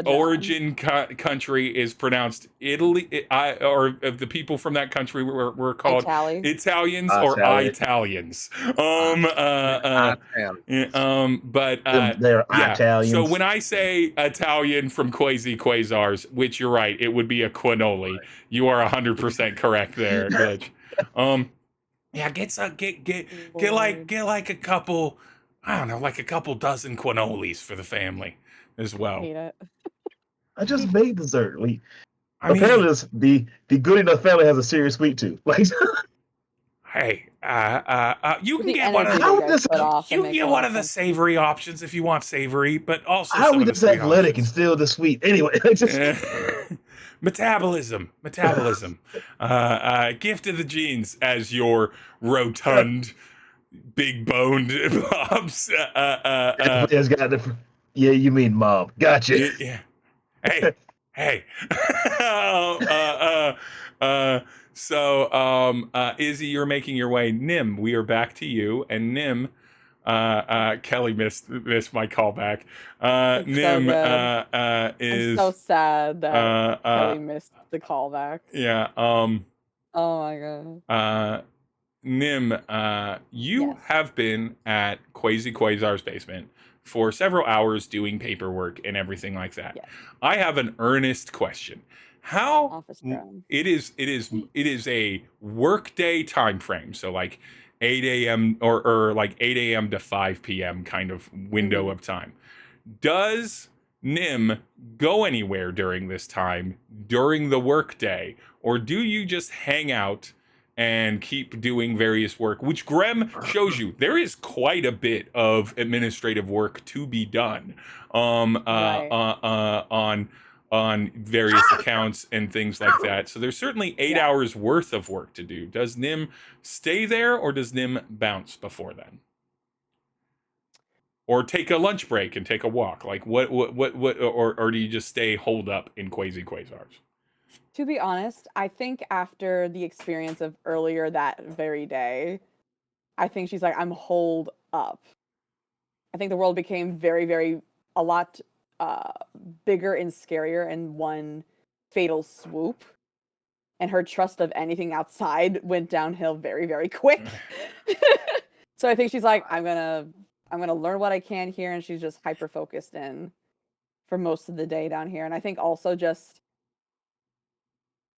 origin country is pronounced Italy, or if the people from that country were called Italians or Italians. But they're yeah. Italians. So when I say Italian from Qwazy Qwazars, which you're right, it would be a quinoli. You are 100% correct there, Glitch. Yeah, get like a couple. I don't know, like a couple dozen quinolis for the family as well. I just made dessert. Apparently, the good enough family has a serious sweet tooth. Like, hey, you can get one of the savory options if you want savory, but also how are we this athletic and still the sweet? Anyway, metabolism. Gift of the genes as your rotund. Big boned Bob's. Yeah, you mean mom? Gotcha. Yeah. Hey. Izzy, you're making your way. Nim, we are back to you, and Nim. Kelly missed my callback. Nim is. I'm so sad that Kelly missed the callback. Yeah. Oh my god. Nim, you have been at Qwazy Qwazars' basement for several hours doing paperwork and everything like that. Yes. I have an earnest question. How it is a workday time frame, so like 8 a.m. or like 8 a.m. to 5 p.m. kind of window of time. Does Nim go anywhere during this time during the workday, or do you just hang out and keep doing various work, which Grem shows you there is quite a bit of administrative work to be done on various accounts and things like that. So there's certainly 8 hours worth of work to do. Does Nim stay there, or does Nim bounce before then? Or take a lunch break and take a walk? Like what or do you just stay holed up in Qwazy Qwazars? To be honest, I think after the experience of earlier that very day, I think she's like, I'm holed up. I think the world became a lot bigger and scarier in one fatal swoop. And her trust of anything outside went downhill very, very quick. So I think she's like, I'm gonna learn what I can here, and she's just hyper focused in for most of the day down here. And I think also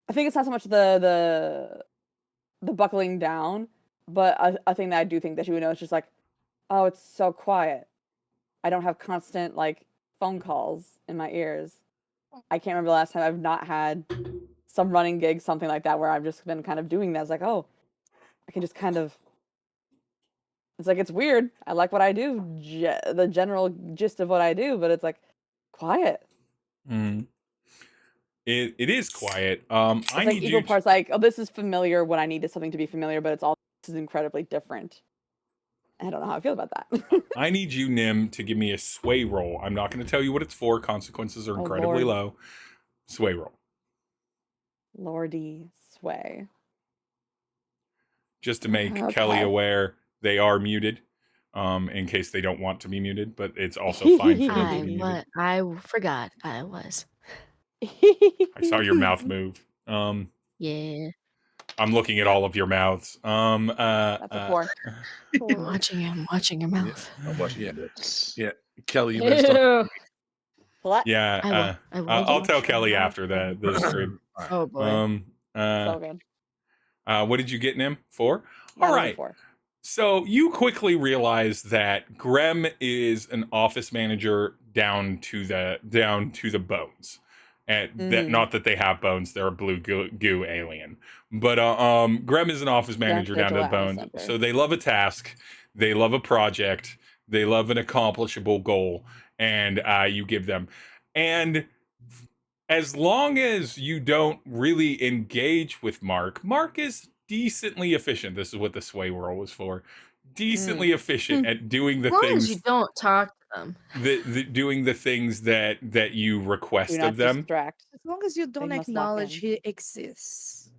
I think it's not so much the buckling down, but a thing that I do think that she would know is just like, oh, it's so quiet. I don't have constant like phone calls in my ears. I can't remember the last time I've not had some running gig, something like that, where I've just been kind of doing that. It's like, oh, I can just kind of. It's like, it's weird. I like what I do, the general gist of what I do, but it's like quiet. It is quiet. It's I like need equal parts like, oh, this is familiar when I needed something to be familiar, but it's all this is incredibly different. I don't know how I feel about that. I need you, Nim, to give me a sway roll. I'm not going to tell you what it's for. Consequences are incredibly low. Sway roll. Lordy sway. Just to make Kelly aware, they are muted. In case they don't want to be muted, but it's also fine for them to be muted. I forgot I was. I saw your mouth move. Yeah. I'm looking at all of your mouths. That's a 4. I'm watching your mouth. Yeah. I'm watching your lips. Yeah. Kelly, you missed what? Yeah. I'll tell Kelly after the stream. Oh boy. So good. What did you get, Nim? 4? Yeah, all right. 4. So you quickly realize that Grem is an office manager down to the bones. And that, not that they have bones, they're a blue goo alien. But Grem is an office manager down to the bones. So they love a task, they love a project, they love an accomplishable goal, and you give them. And as long as you don't really engage with Mark is decently efficient. This is what the sway roll was for. Decently efficient at doing the things. As long as you don't talk to them. Doing the things that you request of them. Distract. As long as you don't acknowledge he exists.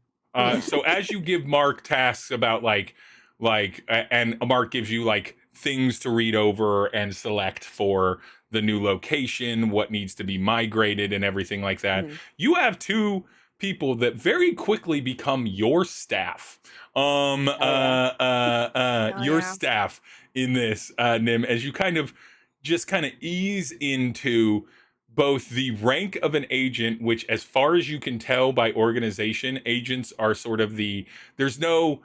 So as you give Mark tasks about like and Mark gives you like things to read over and select for the new location, what needs to be migrated, and everything like that. You have two people that very quickly become your staff. Your staff in this, Nim, as you kind of ease into both the rank of an agent, which, as far as you can tell by organization, agents are sort of there's no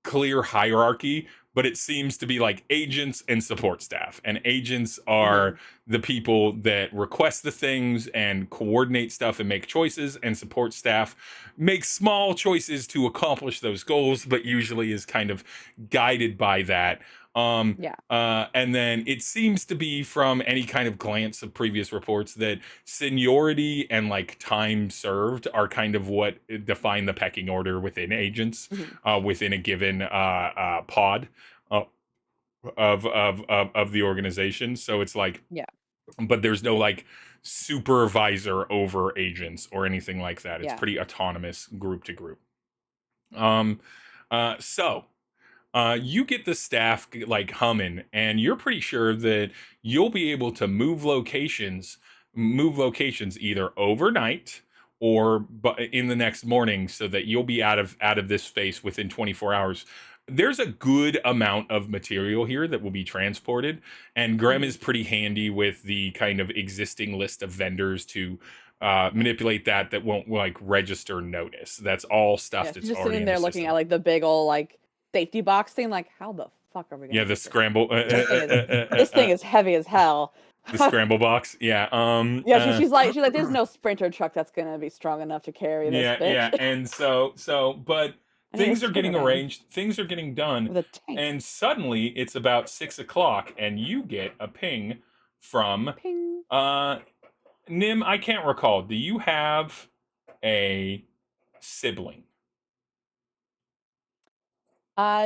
clear hierarchy, but it seems to be like agents and support staff. And agents are the people that request the things and coordinate stuff and make choices, and support staff makes small choices to accomplish those goals, but usually is kind of guided by that. And then it seems to be, from any kind of glance of previous reports, that seniority and like time served are kind of what define the pecking order within agents, within a given pod of the organization. So it's like, but there's no like supervisor over agents or anything like that. It's pretty autonomous group to group. So you get the staff like humming, and you're pretty sure that you'll be able to move locations either overnight or in the next morning, so that you'll be out of this space within 24 hours. There's a good amount of material here that will be transported, and Grem is pretty handy with the kind of existing list of vendors to manipulate that won't like register notice. That's all stuff that's just already sitting there looking at like the big old like safety box thing, like, how the fuck are we gonna the scramble this thing is heavy as hell. The scramble box. She's like there's no sprinter truck that's gonna be strong enough to carry this bitch. And but things are getting arranged, things are getting done, and suddenly it's about 6 o'clock, and you get a ping from Nim. I can't recall, do you have a sibling?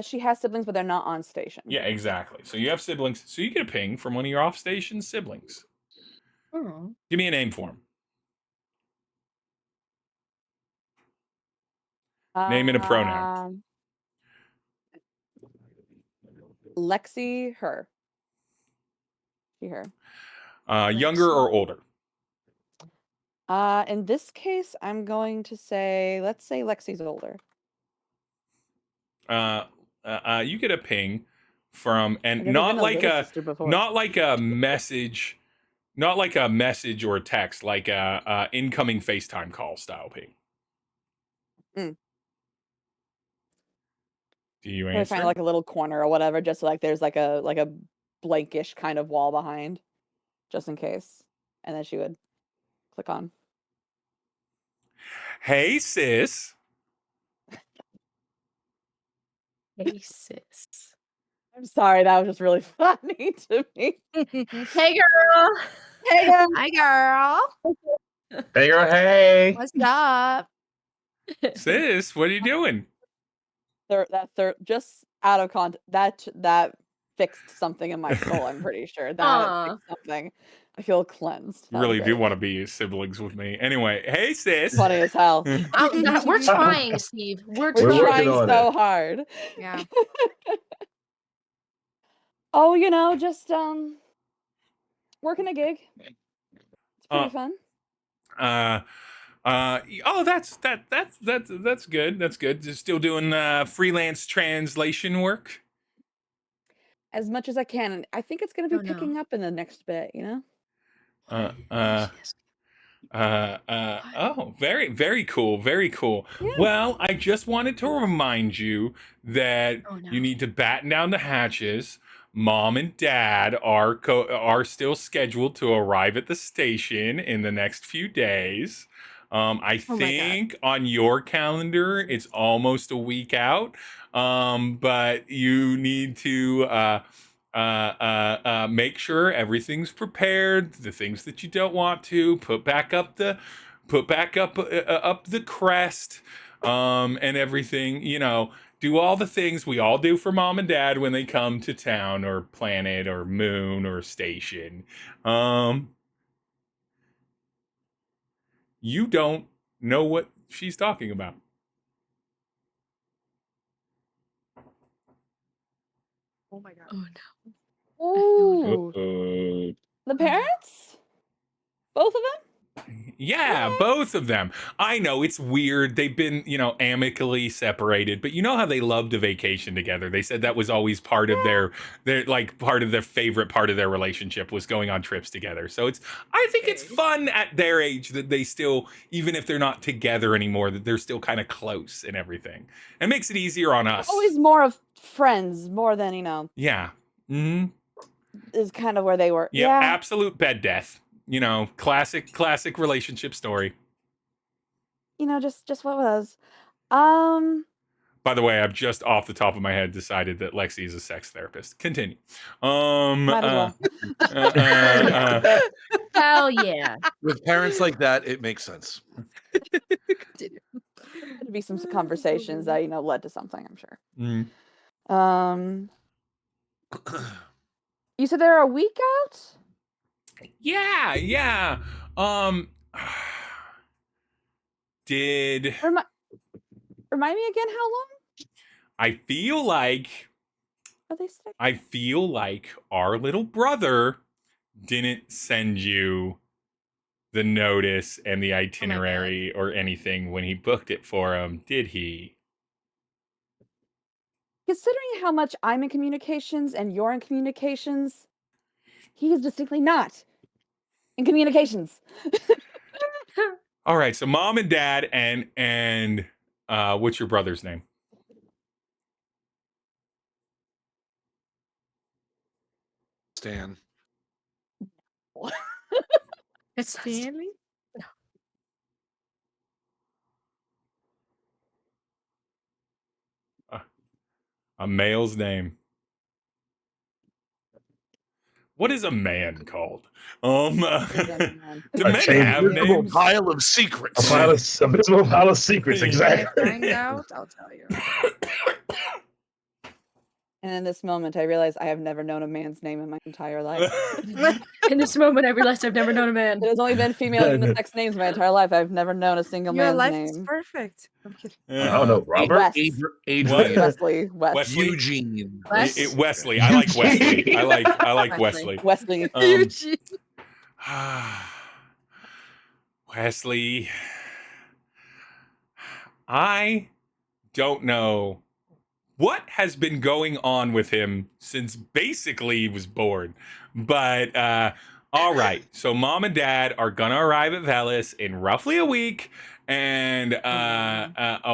She has siblings, but they're not on station. Yeah, exactly. So you have siblings. So you get a ping from one of your off-station siblings. Give me a name for him. Name and a pronoun. Lexi, her. She, her. Younger or older? In this case, I'm going to say, let's say Lexi's older. You get a ping from, and not like a message, not like a message or a text, like a incoming FaceTime call style ping. Do you answer? Find like a little corner or whatever, just like there's like a blankish kind of wall behind, just in case. And then she would click on. Hey, sis. Hey, sis. I'm sorry, that was just really funny to me. Hey, girl. Hey, girl. Hi, girl. Hey, girl. Hey. What's up? Sis, what are you doing? Just out of context, that fixed something in my soul. I'm pretty sure that fixed something. I feel cleansed. You really do want to be siblings with me. Anyway, hey, sis. Funny as hell. We're trying, Steve. We're trying so hard. Yeah. Oh, just working a gig. It's pretty fun. That's good. That's good. Just still doing freelance translation work. As much as I can, and I think it's going to be picking up in the next bit. Very, very cool. Very cool. Yeah. Well, I just wanted to remind you that you need to batten down the hatches. Mom and Dad are still scheduled to arrive at the station in the next few days. I think on your calendar it's almost a week out. But you need to make sure everything's prepared. The things that you don't want to put back up the crest, and everything. Do all the things we all do for Mom and Dad when they come to town or planet or moon or station. You don't know what she's talking about. Oh my god. Oh no. Ooh. The parents? Both of them? Yeah, both of them. I know it's weird. They've been, amicably separated, but you know how they loved a vacation together. They said that was always part of their like part of their favorite part of their relationship was going on trips together. So I think it's fun at their age that they still, even if they're not together anymore, that they're still kind of close and everything. It makes it easier on us. Always more of friends, more than, Yeah. Mm-hmm. Is kind of where they were. Yep, Yeah. absolute bed death. Classic relationship story. Just what was. By the way, I've just off the top of my head decided that Lexi is a sex therapist. Continue. Might as well. Hell yeah. With parents like that, it makes sense. Continue. There'd be some conversations that, led to something, I'm sure. Mm. You said they're a week out? Yeah. Did remind me again how long? I feel like Are they staying? I feel like our little brother didn't send you the notice and the itinerary or anything when he booked it for him, did he? Considering how much I'm in communications and you're in communications, he is distinctly not in communications. All right, so mom and dad and what's your brother's name? Stan. It's Stanley? A male's name. What is a man called? Do men have names? Pile of secrets. A visible pile of secrets, exactly. When I find out, I'll tell you. And in this moment, I realize I have never known a man's name in my entire life. In this moment, I realized I've never known a man. There's only been female unisex names my entire life. I've never known a single Your man's life name. is perfect. I'm kidding. I don't know, Robert. Wesley. Eugene. Wesley. I like Wesley. I like Wesley. Wesley. Eugene. Wesley. I don't know what has been going on with him since basically he was born. But all right. So mom and dad are gonna arrive at Velis in roughly a week. And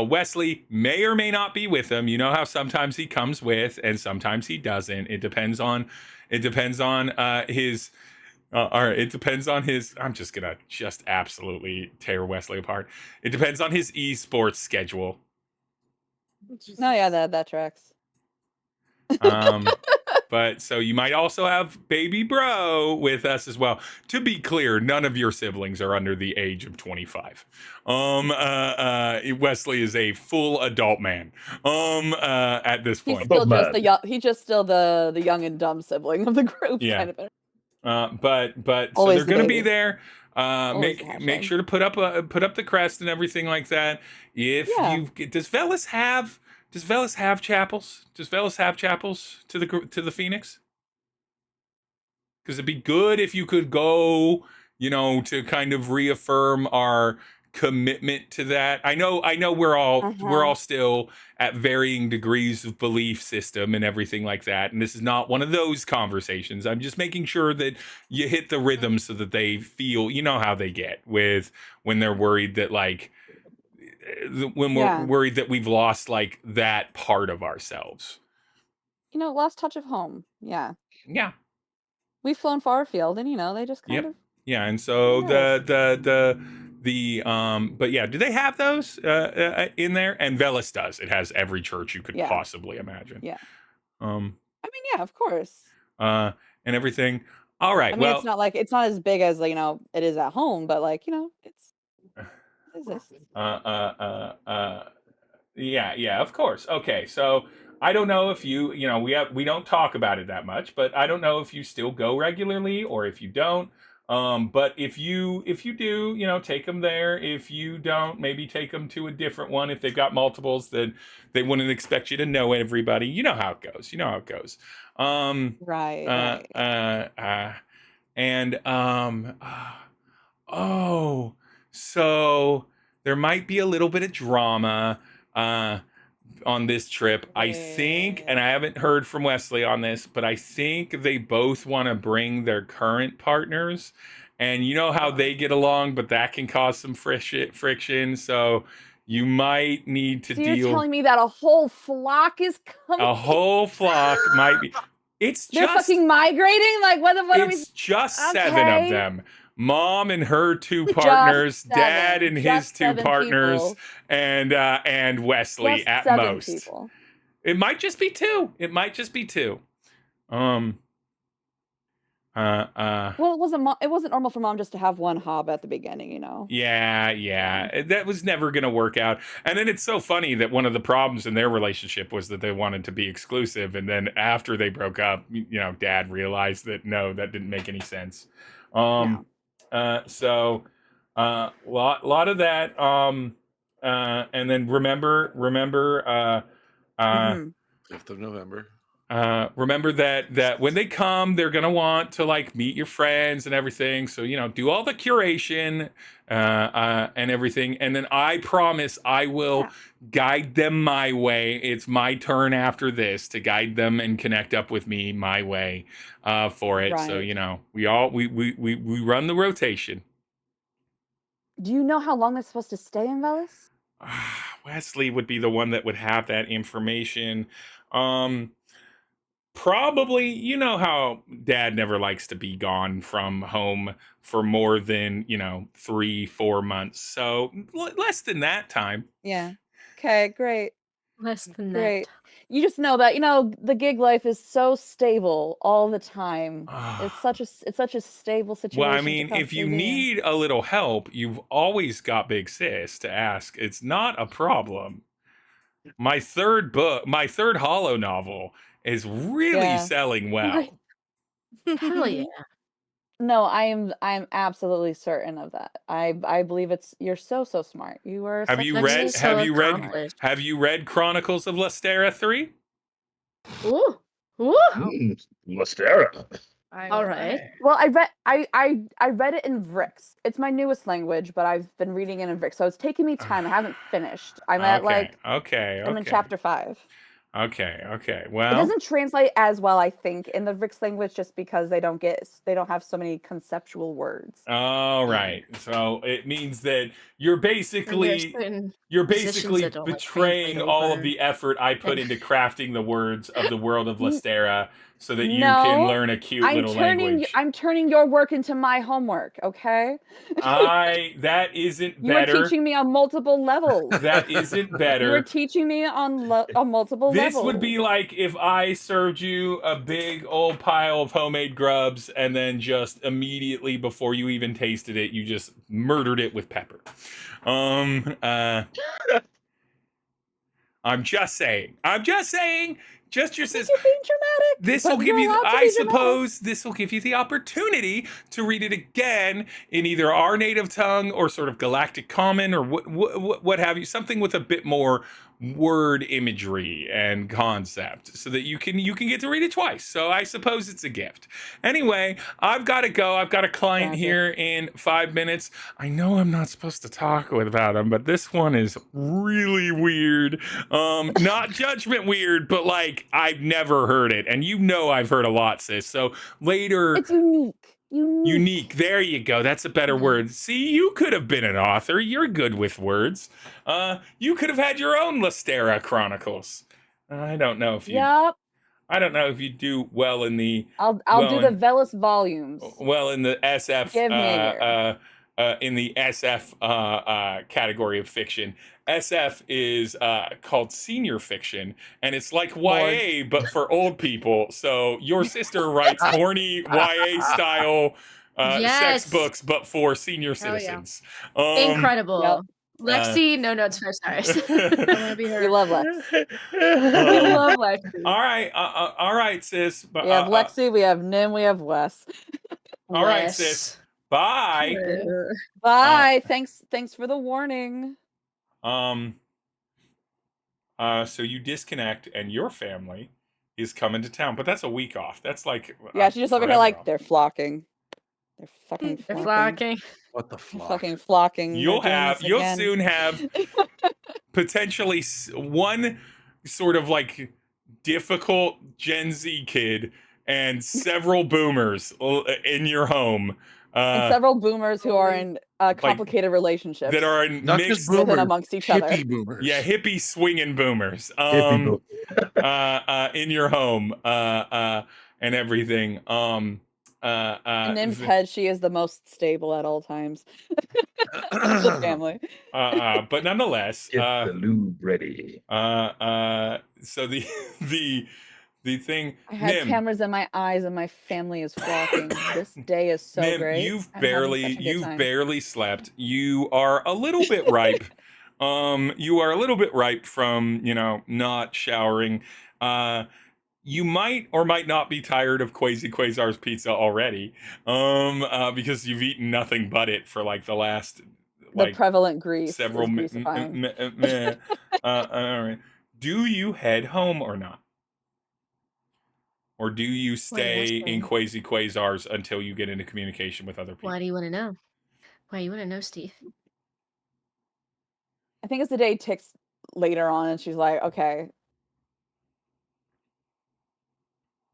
Wesley may or may not be with him. You know how sometimes he comes with and sometimes he doesn't. It depends on his it depends on his. I'm just gonna absolutely tear Wesley apart. It depends on his esports schedule. No, yeah, that tracks. But so you might also have baby bro with us as well. To be clear, none of your siblings are under the age of 25. Wesley is a full adult man. At this point, he's just still the young and dumb sibling of the group. Yeah. Kind of. But so they're going to be there. Make sure to put up the crest and everything like that. Does Velis have chapels? Does Velis have chapels to the Phoenix? Because it'd be good if you could go, to kind of reaffirm our commitment to that. I know we're all still at varying degrees of belief system and everything like that, and this is not one of those conversations. I'm just making sure that you hit the rhythm so that they feel, how they get when they're worried that when we're worried that we've lost that part of ourselves. Lost touch of home. Yeah. We've flown far afield, and they just kind of. Yeah, and so but yeah, do they have those in there? And Velis does. It has every church you could possibly imagine. Yeah. Yeah, of course. And everything. All right. It's not as big as it is at home, but it exists. Yeah, of course. Okay, so I don't know if we don't talk about it that much, but I don't know if you still go regularly or if you don't. But if you do, take them there. If you don't, maybe take them to a different one. If they've got multiples, then they wouldn't expect you to know everybody. You know how it goes. Right. And oh, so there might be a little bit of drama on this trip. I think, and I haven't heard from Wesley on this, but I think they both want to bring their current partners. And you know how they get along, but that can cause some friction. So you might need to So deal. You're telling me that a whole flock is coming? A whole flock might be. It's They're just fucking migrating? Like, what are we? it's just 7 of Okay. them. Mom and her 2 partners, Dad and his 2 partners, people. and Wesley Just at 7 most. people. It might just be 2. Well, it wasn't normal for Mom just to have one hob at the beginning, Yeah. That was never going to work out. And then it's so funny that one of the problems in their relationship was that they wanted to be exclusive. And then after they broke up, Dad realized that no, that didn't make any sense. So lot of that. And then remember 5th of November. Remember that when they come, they're gonna want to like meet your friends and everything. So do all the curation and everything, and then I promise I will guide them my way. It's my turn after this to guide them and connect up with me my way for it. Right. So we run the rotation. Do you know how long they're supposed to stay in Velis? Wesley would be the one that would have that information. Probably, you know how Dad never likes to be gone from home for more than 3-4 months, so less than that time. Yeah. Okay, great. Less than Great. that. You just know that the gig life is so stable all the time. It's such a stable situation. Well, I to mean, if you constantly be in. need a little help, you've always got Big Sis to ask. It's not a problem. My third Hollow novel is really selling well. Hell yeah. No, I'm absolutely certain of that. I believe you're so smart. You are. Have you read Chronicles of Lestera 3? Ooh. Lestera. All right. Well, I read it in Vrix. It's my newest language, but I've been reading it in Vrix, so it's taking me time. I haven't finished. I'm at I'm in chapter 5. Okay. Well, it doesn't translate as well, I think, in the Vrix language, just because they don't have so many conceptual words. All right. So it means that you're basically betraying all of the effort I put into crafting the words of the world of Lestera so that you can learn a cute little language. I'm turning your work into my homework, okay? That isn't better. You are teaching me on multiple levels. That isn't better. You are teaching me on multiple levels. This would be like if I served you a big old pile of homemade grubs and then just immediately before you even tasted it, you just murdered it with pepper. I'm just saying. Just your sister. You're being dramatic. This will give you, I suppose, this will give you the opportunity to read it again in either our native tongue or sort of galactic common or what have you, something with a bit more word imagery and concept, so that you can get to read it twice. So I suppose it's a gift. Anyway, I've got to go. I've got a client here in 5 minutes. I know I'm not supposed to talk about them, but this one is really weird. Not judgment weird, but like I've never heard it, and I've heard a lot, sis. So later, it's unique. There you go. That's a better word. See, you could have been an author. You're good with words. You could have had your own Lestera Chronicles. I don't know if you. Yep. I don't know if you do well in the. I'll do the Velis volumes. Well, in the SF. Give me a year. In the SF category of fiction. SF is called senior fiction, and it's like YA, but for old people. So your sister writes horny YA style sex books, but for senior citizens. Incredible. Yep. Lexi, no notes, 5 stars. I want to be her. We love Lex. We love Lexi. All right, sis. But, we have Lexi, we have Nim, we have Wes. All right, sis. Bye. Bye. Thanks for the warning. So you disconnect, and your family is coming to town, but that's a week off. That's like Yeah, she's just over here like off. they're flocking. They're fucking flocking. They're flocking. What the flock? Fucking flocking. You'll soon have potentially one sort of like difficult Gen Z kid and several boomers in your home. And several boomers who are in complicated relationships that are in Not mixed just boomers, amongst each hippie other. boomers. Yeah, hippie swinging boomers. Hippie In your home, and everything. In Nim's head, she is the most stable at all times. The family. But nonetheless, get the lube ready. So the thing, I had Nim, cameras in my eyes and my family is flocking. This day is so Nim, great. you've barely slept. You are a little bit ripe. You are a little bit ripe from, not showering. You might or might not be tired of Qwazy Qwazars pizza already. Because you've eaten nothing but it for like the last prevalent grease. Several do you head home or not? Or do you stay in Qwazy Qwazars until you get into communication with other people? Why do you want to know? Why you want to know, Steve? I think as the day ticks later on and she's like, okay,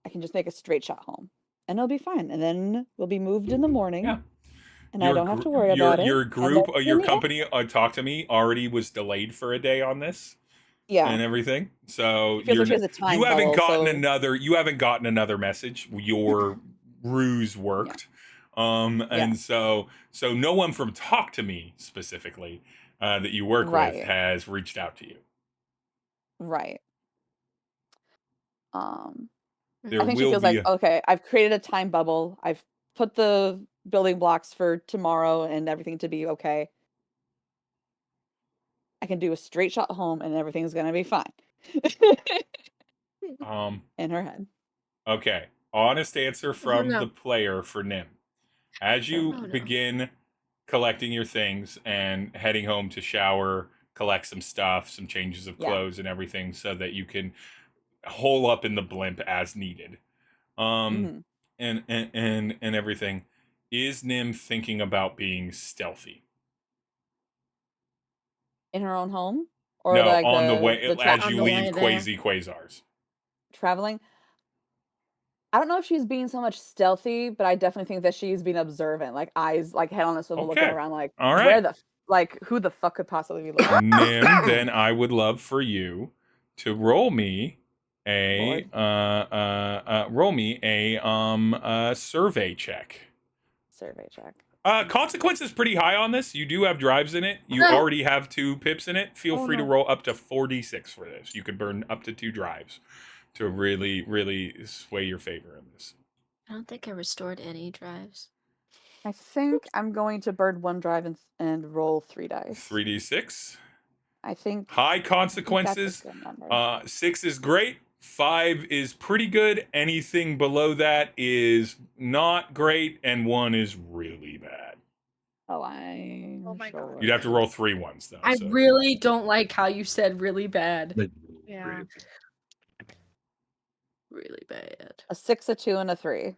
I can just make a straight shot home and it'll be fine. And then we'll be moved in the morning. Yeah. And I don't have to worry about it. Your group, your company, Talk to Me, already was delayed for a day on this. Yeah. And everything. So you haven't gotten another message. Your ruse worked. Yeah. And so no one from Talk to Me specifically that you work with has reached out to you. Right. I think she feels like, okay, I've created a time bubble. I've put the building blocks for tomorrow and everything to be okay. I can do a straight shot home and everything's gonna be fine. In her head. Okay. Honest answer from the player for Nim. As you begin collecting your things and heading home to shower, collect some stuff, some changes of clothes and everything so that you can hole up in the blimp as needed. And everything. Is Nim thinking about being stealthy? In her own home? Or no, like on the way as you leave Qwazy Qwazars. Traveling? I don't know if she's being so much stealthy, but I definitely think that she's being observant, like eyes, like head on a swivel, looking around, like where who the fuck could possibly be looking? Nim, then I would love for you to roll me a survey check. Survey check. Consequence is pretty high on this. You do have drives in it. You already have 2 pips in it. Feel free to roll up to 4d6 for this. You could burn up to 2 drives to really, really sway your favor in this. I don't think I restored any drives. I think I'm going to burn 1 drive and roll 3 dice. 3d6. I think high consequences. 6 is great. 5 is pretty good. Anything below that is not great, and 1 is really bad. Oh my God. You'd have to roll 3 ones though. I really don't like how you said really bad. Yeah. Really bad. A 6, a 2, and a 3.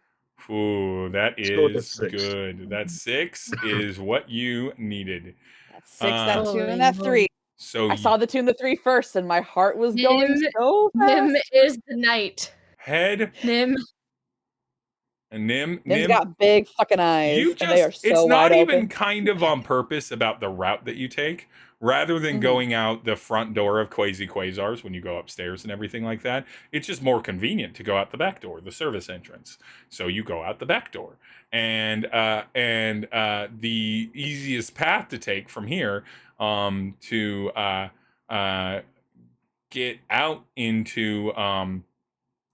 Ooh, that is good. That 6 is what you needed. That 6, that 2, and that 3. So I saw the 2 and the 3 first, and my heart was going so fast. Nim is the knight. Nim. Nim's got big fucking eyes, and they are so it's not wide even open. kind of on purpose about the route that you take. Rather than going out the front door of Qwazy Qwazars when you go upstairs and everything like that, it's just more convenient to go out the back door, the service entrance. So you go out the back door, and the easiest path to take from here to get out into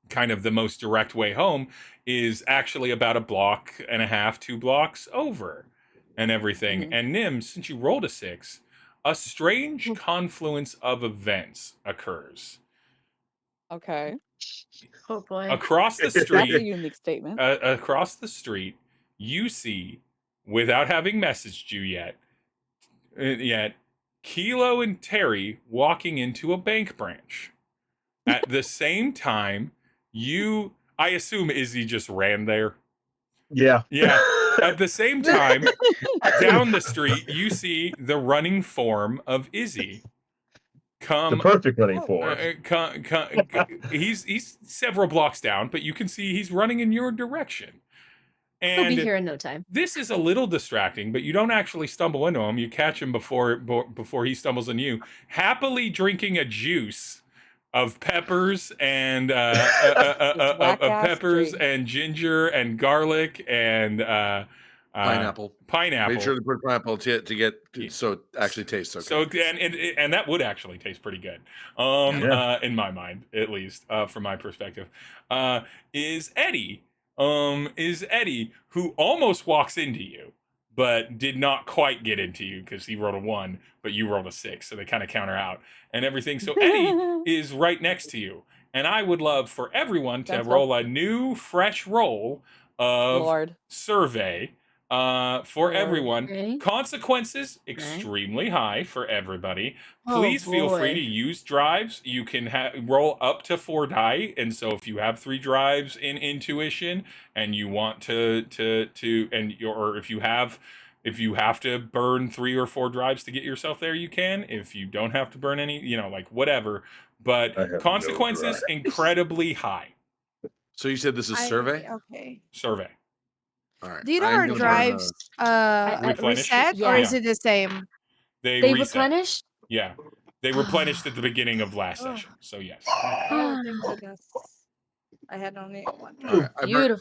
kind of the most direct way home is actually about 1.5 blocks, 2 blocks over, and everything. And Nim, since you rolled a 6. A strange confluence of events occurs. Okay. Oh boy. Across the street. That's a unique statement. Across the street, you see without having messaged you yet, Kilo and Terry walking into a bank branch. At the same time, I assume Izzy just ran there. Yeah. Yeah. At the same time, down the street, you see the running form of Izzy come. The perfect running form. He's several blocks down, but you can see he's running in your direction. He'll be here in no time. This is a little distracting, but you don't actually stumble into him. You catch him before he stumbles on you, happily drinking a juice of peppers and ginger and garlic and pineapple. Make sure to put pineapple to get so it actually tastes okay. So and that would actually taste pretty good, in my mind, at least, from my perspective. Is Eddie, who almost walks into you, but did not quite get into you because he rolled a 1, but you rolled a 6, so they kind of counter out and everything. So Eddie is right next to you, and I would love for everyone to roll a new, fresh roll of survey. For everyone. Okay. Consequences extremely high for everybody. Please feel free to use drives. You can roll up to 4 die, and so if you have 3 drives in intuition and you want or if you have to burn 3 or 4 drives to get yourself there, you can. If you don't have to burn any, like whatever. But consequences incredibly high. So you said this is survey? Okay. Survey. All right. Do you know our drives reset or is it the same? They replenish? Yeah. They replenished at the beginning of last session. So yes. Oh, thank goodness. I had only one. Right. Beautiful.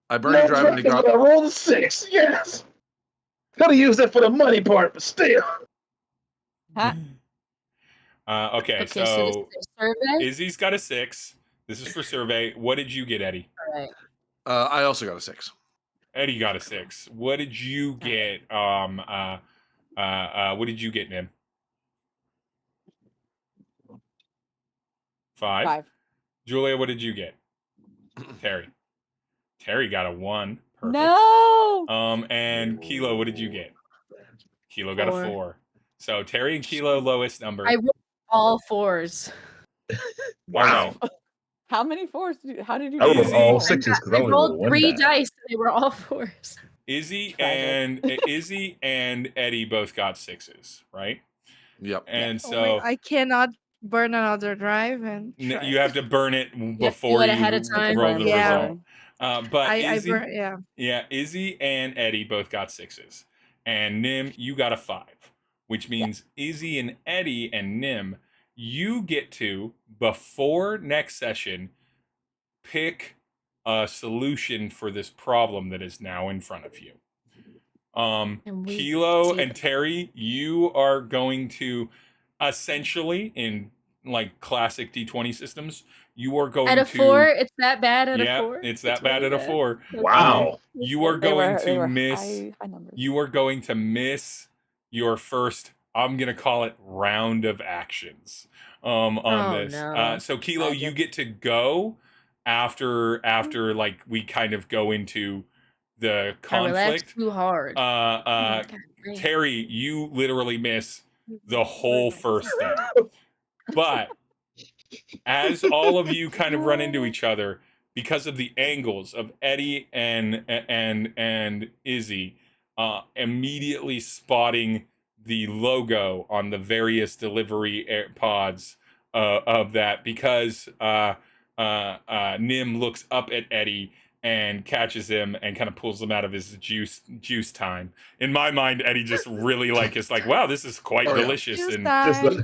I burned a drive and I rolled a 6. Yes. Gotta use that for the money part, but still. Huh? Okay, so Izzy's got a 6. This is for survey. What did you get, Eddie? All right. I also got a 6. Eddie got a 6. What did you get? What did you get, Nim? 5. Julia, what did you get? Terry got a 1. Perfect. No. And Kilo, what did you get? Kilo got a 4. So Terry and Kilo lowest number. I rolled all 4s. Wow. How many 4s? How did you? I rolled all 6s because I rolled 3 dice. They were all 4s. Izzy and Eddie both got 6s, right? Yep. And so I cannot burn another drive and you have to burn it before you ahead of time. roll the result. But Izzy and Eddie both got 6s, and Nim, you got a 5, which means Izzy and Eddie and Nim, you get to, before next session, pick a solution for this problem that is now in front of you. Kilo and Terry, you are going to essentially, in like classic D20 systems, you are going at a 4. It's that bad at a 4. It's that bad at a 4. Wow. You are going to miss. You are going to miss your first. I'm gonna call it round of actions. On this. No. So Kilo, you get to go after like we kind of go into the conflict. Too hard. Terry, you literally miss the whole first step. But as all of you kind of run into each other, because of the angles of Eddie and Izzy, immediately spotting the logo on the various delivery pods of that, because Nim looks up at Eddie and catches him and kind of pulls him out of his juice time. In my mind, Eddie just really is like, wow, this is quite delicious. And I've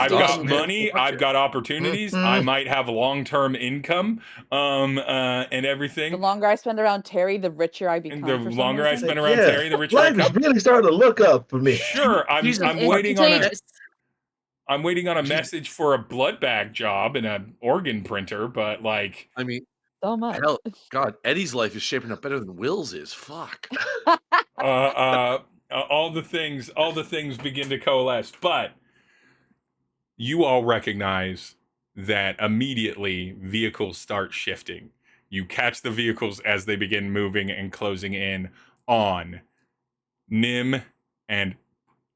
got money, I've got opportunities, I might have long-term income, and everything. The longer I spend around Terry, the richer I become. The longer I spend around Terry, the richer I become. Life is really starting to look up for me. Sure, I'm waiting on a message for a blood bag job and an organ printer, but I mean, so much. Hell, God, Eddie's life is shaping up better than Will's is. Fuck. All the things begin to coalesce, but you all recognize that immediately vehicles start shifting. You catch the vehicles as they begin moving and closing in on Nim and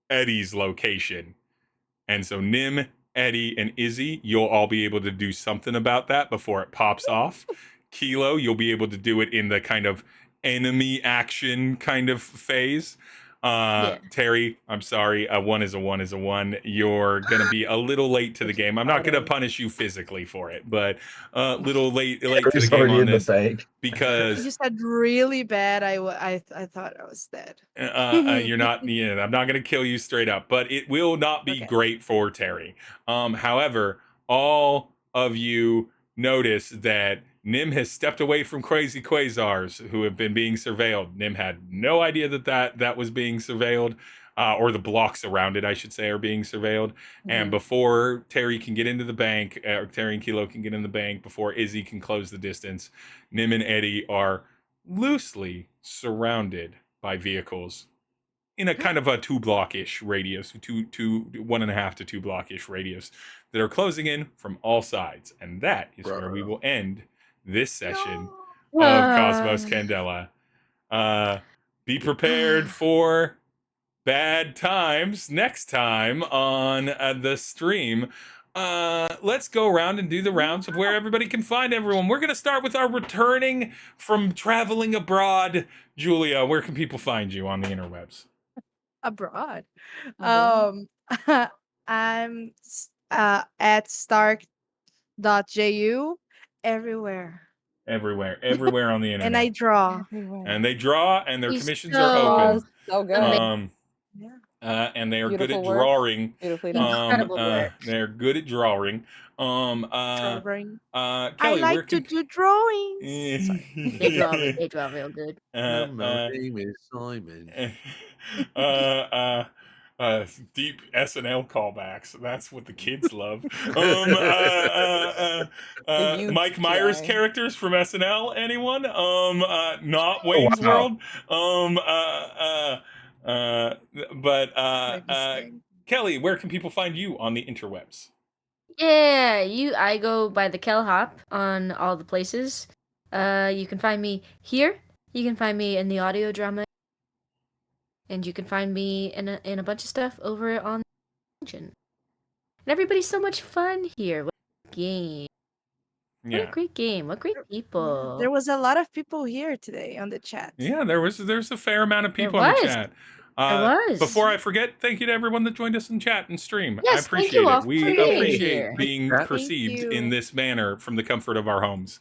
Eddie's location. And so Nim, Eddie, and Izzy, you'll all be able to do something about that before it pops off. Kilo, you'll be able to do it in the kind of enemy action kind of phase. Terry, I'm sorry. A 1 is a 1 is a 1. You're going to be a little late to the game. I'm not going to punish you physically for it, but a little late to the game on this because you said really bad. I thought I was dead. You're not. Yeah, I'm not going to kill you straight up, but it will not be great for Terry. However, all of you notice that Nim has stepped away from Qwazy Qwazars, who have been being surveilled. Nim had no idea that was being surveilled, or the blocks around it, I should say, are being surveilled. And before Terry can get into the bank, or Terry and Kilo can get in the bank, before Izzy can close the distance, Nim and Eddie are loosely surrounded by vehicles in a kind of a 2-block-ish radius, 1.5 to 2 block-ish radius that are closing in from all sides. And that is where we will end this session of Cosmos Candela. Be prepared for bad times next time on the stream. Let's go around and do the rounds of where everybody can find everyone. We're going to start with our returning from traveling abroad. Julia, where can people find you on the interwebs? Abroad. I'm at stark.ju everywhere. Everywhere on the internet. And I draw. And they draw, and their commissions are open. So good. And they are Beautiful good at work. drawing. Incredible work. They're good at drawing. Kelly, I like to do drawings. They draw real good. My name is Simon. Deep SNL callbacks. That's what the kids love. Mike Myers characters from SNL. Anyone? Not Wayne's World. Kelly, where can people find you on the interwebs? Yeah, I go by the Kel Hop on all the places. You can find me here. You can find me in the audio drama. And you can find me in a bunch of stuff over on the engine. And everybody's so much fun here. What a game. Yeah. What a great game. What great people. There was a lot of people here today on the chat. Yeah, there's a fair amount of people in the chat. Before I forget, thank you to everyone that joined us in chat and stream. Yes, I appreciate it. We appreciate being perceived in this manner from the comfort of our homes.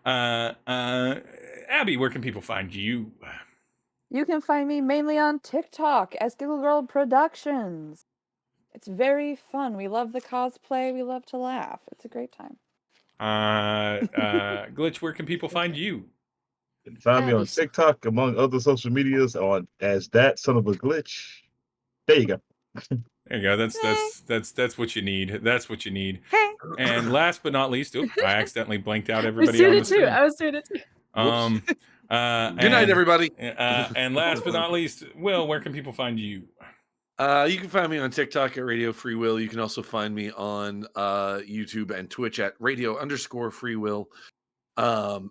Abby, where can people find you? You can find me mainly on TikTok as Giggle Girl Productions. It's very fun. We love the cosplay. We love to laugh. It's a great time. Glitch, where can people find you? You can find me on TikTok, among other social medias, on as that son of a glitch. There you go. There you go. That's what you need. That's what you need. And last but not least, I accidentally blanked out everybody on the stream. I was doing it too. Good night, everybody. And last but not least, Will, where can people find you? You can find me on TikTok at Radio Free Will. You can also find me on YouTube and Twitch at Radio_Free Will.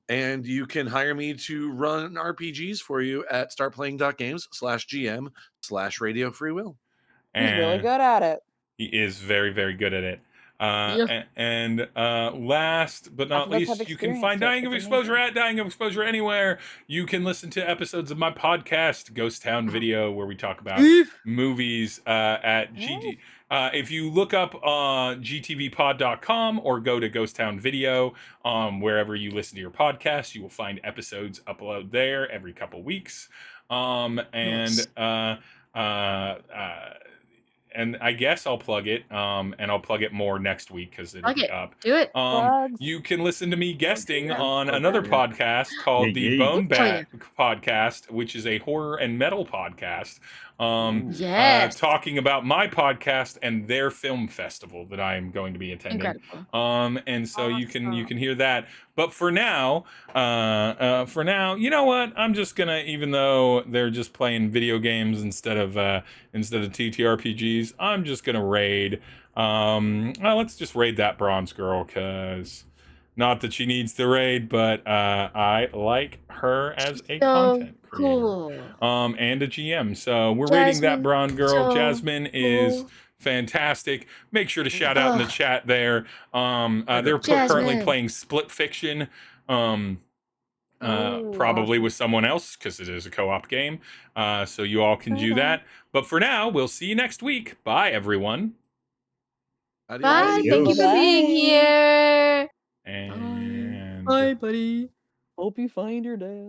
And you can hire me to run RPGs for you at startplaying.games/GM/Radio Free Will. He's really good at it. He is very, very good at it. And last but not least, you can find Dying of Exposure at Dying of Exposure anywhere. You can listen to episodes of my podcast, Ghost Town Video, where we talk about movies at GT. If you look up gtvpod.com or go to Ghost Town Video, wherever you listen to your podcast, you will find episodes upload there every couple weeks. And I guess I'll plug it, and I'll plug it more next week because it'll be up. Do it. You can listen to me guesting on another podcast called the Bone Bat Podcast, which is a horror and metal podcast. Talking about my podcast and their film festival that I am going to be attending. And so you can hear that. But for now, you know what? I'm just gonna, even though they're just playing video games instead of TTRPGs, I'm just gonna raid. Let's just raid that bronze girl, cause Not that she needs the raid, but I like her as a content creator. Cool. And a GM. So we're rating that brown girl. Jasmine is cool. fantastic. Make sure to shout out in the chat there. They're currently playing Split Fiction. Probably with someone else because it is a co-op game. So you all can do that. But for now, we'll see you next week. Bye, everyone. Bye. Thank you for being here. And Bye, buddy. Hope you find your dad.